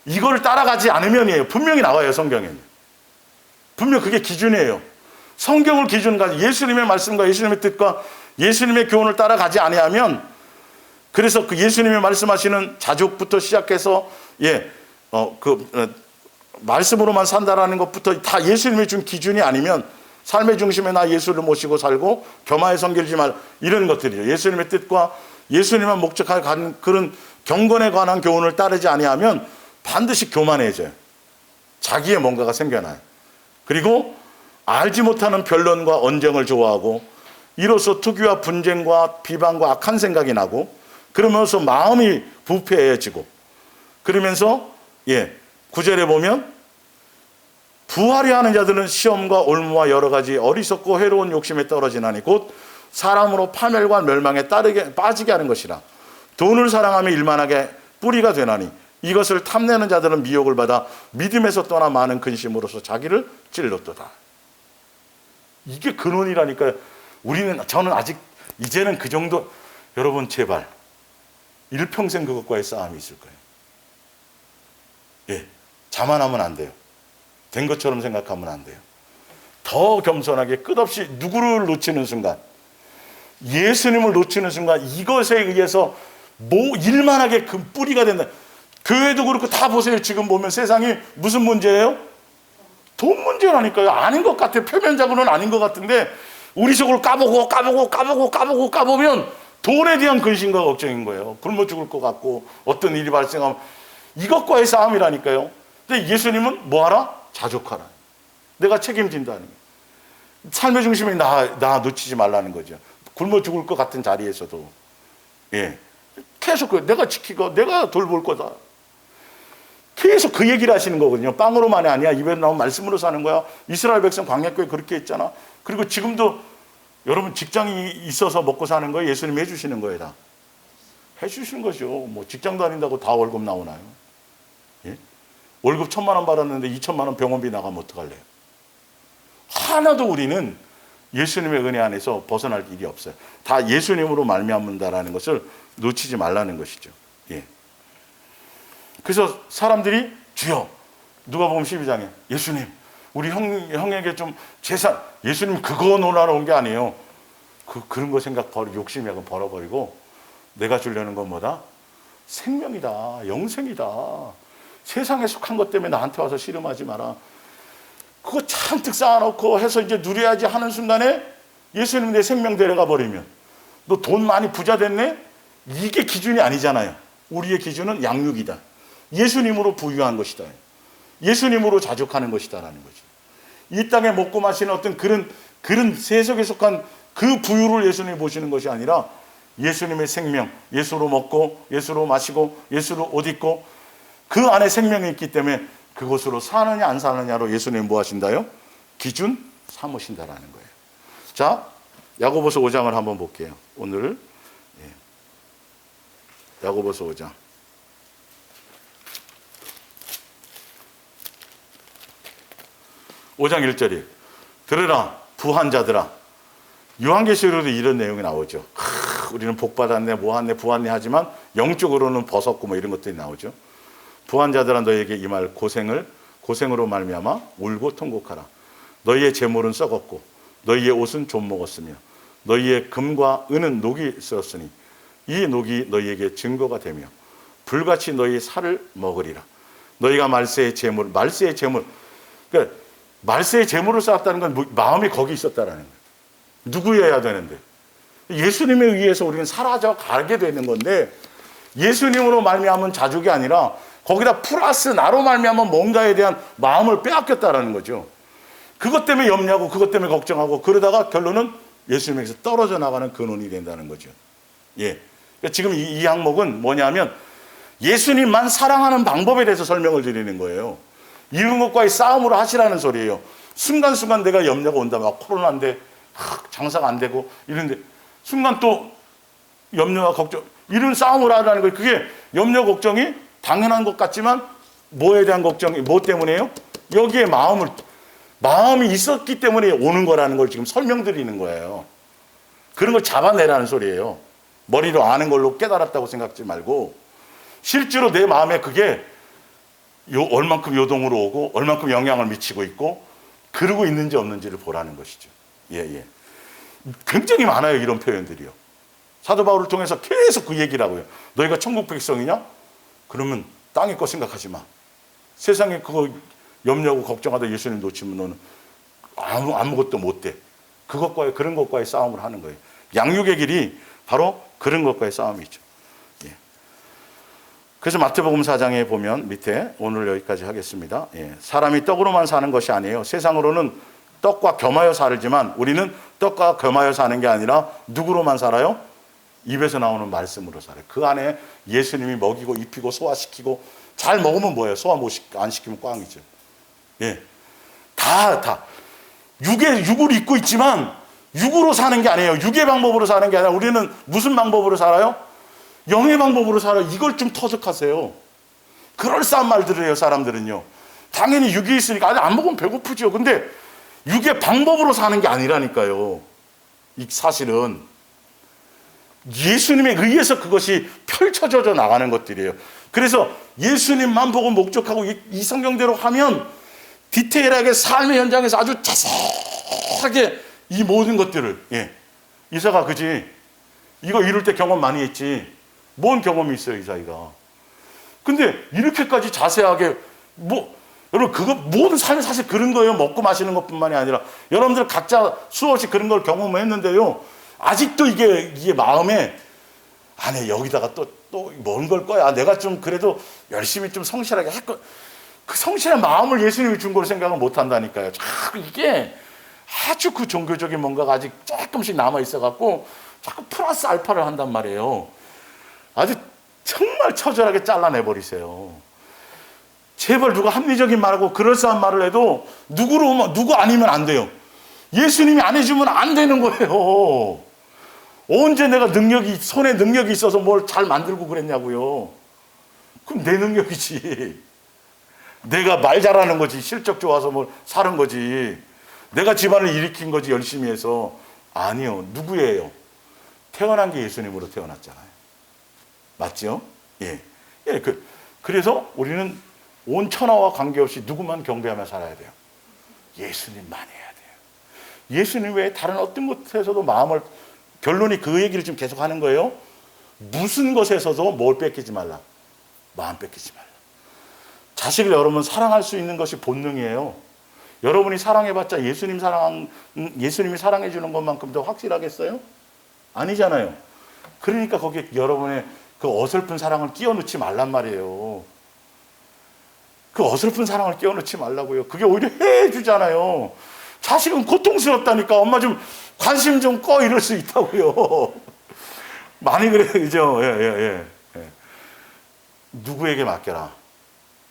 이걸 따라가지 않으면이에요. 분명히 나와요. 성경에는. 분명 그게 기준이에요. 성경을 기준 가지고 예수님의 말씀과 예수님의 뜻과 예수님의 교훈을 따라가지 아니하면, 그래서 그 예수님이 말씀하시는 자족부터 시작해서 말씀으로만 산다라는 것부터 다 예수님이 준 기준이 아니면 삶의 중심에 나 예수를 모시고 살고 겸하여 섬기지 말, 이런 것들이죠. 예수님의 뜻과 예수님만 목적한 그런 경건에 관한 교훈을 따르지 아니하면 반드시 교만해져요. 자기의 뭔가가 생겨나요. 그리고 알지 못하는 변론과 언쟁을 좋아하고 이로써 투기와 분쟁과 비방과 악한 생각이 나고, 그러면서 마음이 부패해지고, 그러면서 9절에 보면 부하려 하는 자들은 시험과 올무와 여러 가지 어리석고 해로운 욕심에 떨어지나니 곧 사람으로 파멸과 멸망에 빠지게 하는 것이라. 돈을 사랑하며 일만하게 뿌리가 되나니 이것을 탐내는 자들은 미혹을 받아 믿음에서 떠나 많은 근심으로서 자기를 찔렀도다. 이게 근원이라니까요. 저는 아직 이제는 그 정도, 여러분 제발 일평생 그것과의 싸움이 있을 거예요. 자만하면 안 돼요. 된 것처럼 생각하면 안 돼요. 더 겸손하게 끝없이 누구를 놓치는 순간, 예수님을 놓치는 순간 이것에 의해서 일만하게 그 뿌리가 된다. 교회도 그렇고 다 보세요. 지금 보면 세상이 무슨 문제예요? 돈 문제라니까요. 아닌 것 같아요. 표면적으로는 아닌 것 같은데 우리 속을 까보면 돈에 대한 근심과 걱정인 거예요. 굶어 죽을 것 같고 어떤 일이 발생하면 이것과의 싸움이라니까요. 근데 예수님은 뭐하라? 자족하라. 내가 책임진다는 거예요. 삶의 중심에 나 놓치지 말라는 거죠. 굶어 죽을 것 같은 자리에서도 계속 내가 지키고 내가 돌볼 거다. 계속 그 얘기를 하시는 거거든요. 빵으로만이 아니야. 입에 나온 말씀으로 사는 거야. 이스라엘 백성 광야교회 그렇게 했잖아. 그리고 지금도 여러분 직장이 있어서 먹고 사는 거예요? 예수님이 해주시는 거예요? 다 해주시는 거죠. 뭐 직장 다닌다고 다 월급 나오나요? 예? 월급 1,000만 원 받았는데 2,000만 원 병원비 나가면 어떡할래요? 하나도 우리는 예수님의 은혜 안에서 벗어날 일이 없어요. 다 예수님으로 말미암는다라는 것을 놓치지 말라는 것이죠. 예. 그래서 사람들이 주여, 누가복음 12장에 예수님, 우리 형에게 좀 재산, 예수님 그거 논하러 온 게 아니에요. 그런 거 생각 욕심 약간 버려버리고 내가 주려는 건 뭐다? 생명이다, 영생이다. 세상에 속한 것 때문에 나한테 와서 씨름하지 마라. 그거 잔뜩 쌓아놓고 해서 이제 누려야지 하는 순간에 예수님 내 생명 데려가 버리면 너 돈 많이 부자 됐네? 이게 기준이 아니잖아요. 우리의 기준은 양육이다. 예수님으로 부유한 것이다. 예수님으로 자족하는 것이다라는 거죠. 이 땅에 먹고 마시는 어떤 그런 세속에 속한 그 부유를 예수님이 보시는 것이 아니라 예수님의 생명, 예수로 먹고 예수로 마시고 예수로 옷 입고 그 안에 생명이 있기 때문에 그것으로 사느냐 안 사느냐로 예수님이 뭐 하신다요? 기준 삼으신다라는 거예요. 자, 야고보서 5장을 한번 볼게요. 오늘 야고보서 5장. 5장 1절이 들으라 부한 자들아. 요한계시록에도 이런 내용이 나오죠. 우리는 복 받았네, 모았네, 부았네 하지만 영적으로는 벗었고 뭐 이런 것들이 나오죠. 부한 자들아 너희에게 이 말 고생으로 말미암아 울고 통곡하라. 너희의 재물은 썩었고 너희의 옷은 좀 먹었으며 너희의 금과 은은 녹이 있었으니 이 녹이 너희에게 증거가 되며 불같이 너희 살을 먹으리라. 너희가 말세의 재물 그러니까 말세의 재물을 쌓았다는 건 마음이 거기 있었다라는 거예요. 누구여야 되는데 예수님에 의해서 우리는 사라져 가게 되는 건데 예수님으로 말미암은 자족이 아니라 거기다 플러스 나로 말미암은 뭔가에 대한 마음을 빼앗겼다라는 거죠. 그것 때문에 염려하고 그것 때문에 걱정하고 그러다가 결론은 예수님에게서 떨어져 나가는 근원이 된다는 거죠. 예. 그러니까 지금 이 항목은 뭐냐면 예수님만 사랑하는 방법에 대해서 설명을 드리는 거예요. 이런 것과의 싸움으로 하시라는 소리예요. 순간순간 내가 염려가 온다. 막 코로나인데 장사가 안 되고 이런데 순간 또 염려와 걱정 이런 싸움을 하라는 거예요. 그게 염려 걱정이 당연한 것 같지만 뭐에 대한 걱정이 뭐 때문에요? 여기에 마음이 있었기 때문에 오는 거라는 걸 지금 설명드리는 거예요. 그런 걸 잡아내라는 소리예요. 머리로 아는 걸로 깨달았다고 생각하지 말고 실제로 내 마음에 그게 얼만큼 요동으로 오고 얼만큼 영향을 미치고 있고 그러고 있는지 없는지를 보라는 것이죠. 예. 굉장히 많아요. 이런 표현들이요. 사도 바울을 통해서 계속 그 얘기를 하고요. 너희가 천국 백성이냐? 그러면 땅의 거 생각하지 마. 세상에 그거 염려하고 걱정하다 예수님 놓치면 너는 아무것도 못 돼. 그런 것과의 싸움을 하는 거예요. 양육의 길이 바로 그런 것과의 싸움이죠. 예. 그래서 마태복음 4장에 보면 밑에 오늘 여기까지 하겠습니다. 예. 사람이 떡으로만 사는 것이 아니에요. 세상으로는 떡과 겸하여 살지만 우리는 떡과 겸하여 사는 게 아니라 누구로만 살아요? 입에서 나오는 말씀으로 살아요. 그 안에 예수님이 먹이고 입히고 소화시키고 잘 먹으면 뭐예요? 소화 안 시키면 꽝이죠. 예. 다. 육을 입고 있지만 육으로 사는 게 아니에요. 육의 방법으로 사는 게 아니라 우리는 무슨 방법으로 살아요? 영의 방법으로 살아요. 이걸 좀 터득하세요. 그럴싸한 말들을 해요, 사람들은요. 당연히 육이 있으니까 안 먹으면 배고프죠. 근데 육의 방법으로 사는 게 아니라니까요. 이 사실은 예수님에 의해서 그것이 펼쳐져 나가는 것들이에요. 그래서 예수님만 보고 목적하고 이 성경대로 하면 디테일하게 삶의 현장에서 아주 자세하게 이 모든 것들을 이사가 그지 이거 이룰 때 경험 많이 했지 뭔 경험이 있어요 이사이가. 근데 이렇게까지 자세하게 여러분 그거 모든 삶이 사실 그런 거예요. 먹고 마시는 것뿐만이 아니라 여러분들 각자 수없이 그런 걸 경험했는데요. 아직도 이게 마음에 안에 여기다가 또 뭔 걸 거야. 내가 좀 그래도 열심히 좀 성실하게 했고 그 성실한 마음을 예수님이 준 걸 생각을 못 한다니까요. 자꾸 이게 아주 그 종교적인 뭔가가 아직 조금씩 남아 있어갖고 자꾸 플러스 알파를 한단 말이에요. 아주 정말 처절하게 잘라내버리세요. 제발 누가 합리적인 말하고 그럴싸한 말을 해도 누구 아니면 안 돼요. 예수님이 안 해주면 안 되는 거예요. 언제 내가 손에 능력이 있어서 뭘 잘 만들고 그랬냐고요. 그럼 내 능력이지. 내가 말 잘하는 거지. 실적 좋아서 뭘 사는 거지. 내가 집안을 일으킨 거지, 열심히 해서. 아니요. 누구예요? 태어난 게 예수님으로 태어났잖아요. 맞죠? 예. 예. 그래서 우리는 온 천하와 관계없이 누구만 경배하며 살아야 돼요. 예수님만 해야 돼요. 예수님 외에 다른 어떤 것에서도 마음을, 결론이 그 얘기를 지금 계속 하는 거예요. 무슨 것에서도 뭘 뺏기지 말라. 마음 뺏기지 말라. 자식을 여러분 사랑할 수 있는 것이 본능이에요. 여러분이 사랑해봤자 예수님이 사랑해 주는 것만큼 더 확실하겠어요? 아니잖아요. 그러니까 거기에 여러분의 그 어설픈 사랑을 끼워 넣지 말란 말이에요. 그 어설픈 사랑을 끼워 넣지 말라고요. 그게 오히려 해주잖아요. 자식은 고통스럽다니까 엄마 좀 관심 좀 꺼 이럴 수 있다고요. 많이 그래요. 그죠? 예. 누구에게 맡겨라.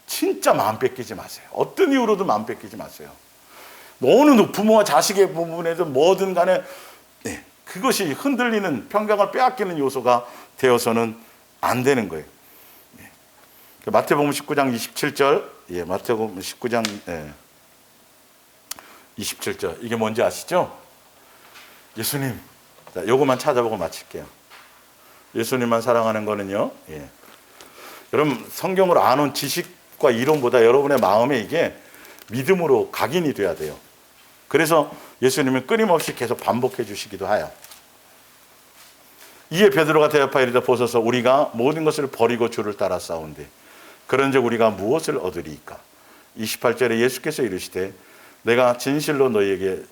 진짜 마음 뺏기지 마세요. 어떤 이유로든 마음 뺏기지 마세요. 어느 부모와 자식의 부분에든 뭐든 간에 그것이 흔들리는, 평강을 빼앗기는 요소가 되어서는 안 되는 거예요. 마태복음 19장 27절, 마태복음 19장 27절, 이게 뭔지 아시죠? 예수님, 자, 요것만 찾아보고 마칠게요. 예수님만 사랑하는 거는요, 여러분 성경을 아는 지식과 이론보다 여러분의 마음에 이게 믿음으로 각인이 돼야 돼요. 그래서 예수님은 끊임없이 계속 반복해 주시기도 해요. 이에 베드로가 대답하여 이르되 보소서, 우리가 모든 것을 버리고 주를 따라 싸운데 그런즉 우리가 무엇을 얻으리이까? 28절에 예수께서 이르시되 내가 진실로 너희에게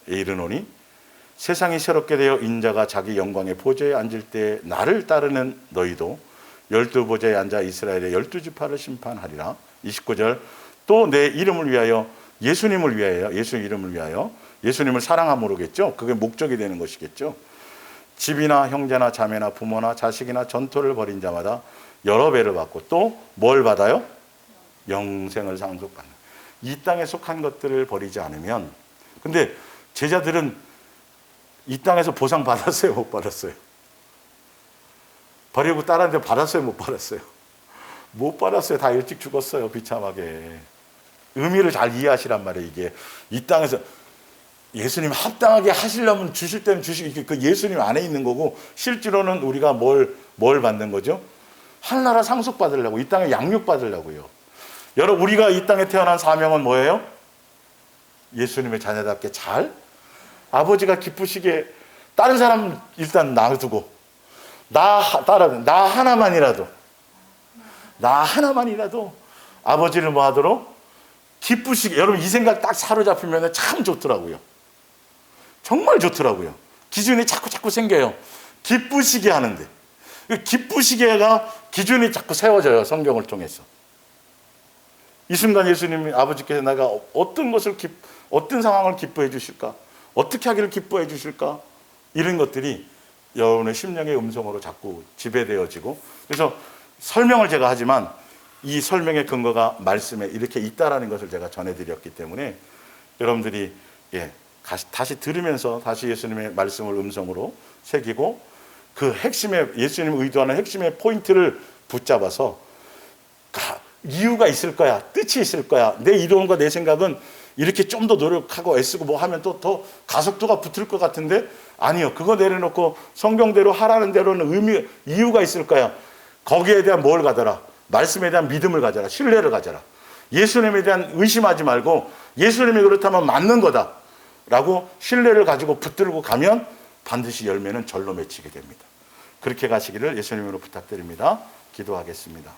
이르노니 세상이 새롭게 되어 인자가 자기 영광의 보좌에 앉을 때 나를 따르는 너희도 12보좌에 앉아 이스라엘의 12지파를 심판하리라. 29절 또 내 이름을 위하여, 예수님을 위하여, 예수 이름을 위하여, 예수님을 사랑함으로겠죠. 그게 목적이 되는 것이겠죠. 집이나 형제나 자매나 부모나 자식이나 전토를 벌인 자마다 여러 배를 받고 또 뭘 받아요? 영생을 상속받는. 이 땅에 속한 것들을 버리지 않으면. 근데 제자들은 이 땅에서 보상 받았어요? 못 받았어요? 버리고 따랐는데 받았어요? 못 받았어요? 못 받았어요. 다 일찍 죽었어요. 비참하게. 의미를 잘 이해하시란 말이에요. 이게 이 땅에서 예수님 합당하게 하시려면 주실 때는 주시고, 그 예수님 안에 있는 거고, 실제로는 우리가 뭘 받는 거죠? 하늘나라 상속 받으려고, 이 땅에 양육 받으려고요. 여러분, 우리가 이 땅에 태어난 사명은 뭐예요? 예수님의 자녀답게 잘, 아버지가 기쁘시게, 다른 사람 일단 놔두고 나 하나만이라도 아버지를 뭐 하도록 기쁘시게. 여러분 이 생각 딱 사로잡히면 참 좋더라고요. 정말 좋더라고요. 기준이 자꾸 생겨요. 기쁘시게 하는데, 기쁘시게가 기준이 자꾸 세워져요. 성경을 통해서. 이 순간 예수님이, 아버지께서 내가 어떤 상황을 기뻐해 주실까, 어떻게 하기를 기뻐해 주실까, 이런 것들이 여러분의 심령의 음성으로 자꾸 지배되어지고, 그래서 설명을 제가 하지만 이 설명의 근거가 말씀에 이렇게 있다라는 것을 제가 전해드렸기 때문에 여러분들이 다시 들으면서 다시 예수님의 말씀을 음성으로 새기고, 그 핵심의, 예수님 의도하는 핵심의 포인트를 붙잡아서, 이유가 있을 거야, 뜻이 있을 거야, 내 이론과 내 생각은 이렇게 좀 더 노력하고 애쓰고 뭐 하면 또 더 가속도가 붙을 것 같은데, 아니요, 그거 내려놓고 성경대로 하라는 대로는 이유가 있을 거야. 거기에 대한 뭘 가져라? 말씀에 대한 믿음을 가져라. 신뢰를 가져라. 예수님에 대한 의심하지 말고, 예수님이 그렇다면 맞는 거다 라고 신뢰를 가지고 붙들고 가면 반드시 열매는 절로 맺히게 됩니다. 그렇게 가시기를 예수님으로 부탁드립니다. 기도하겠습니다.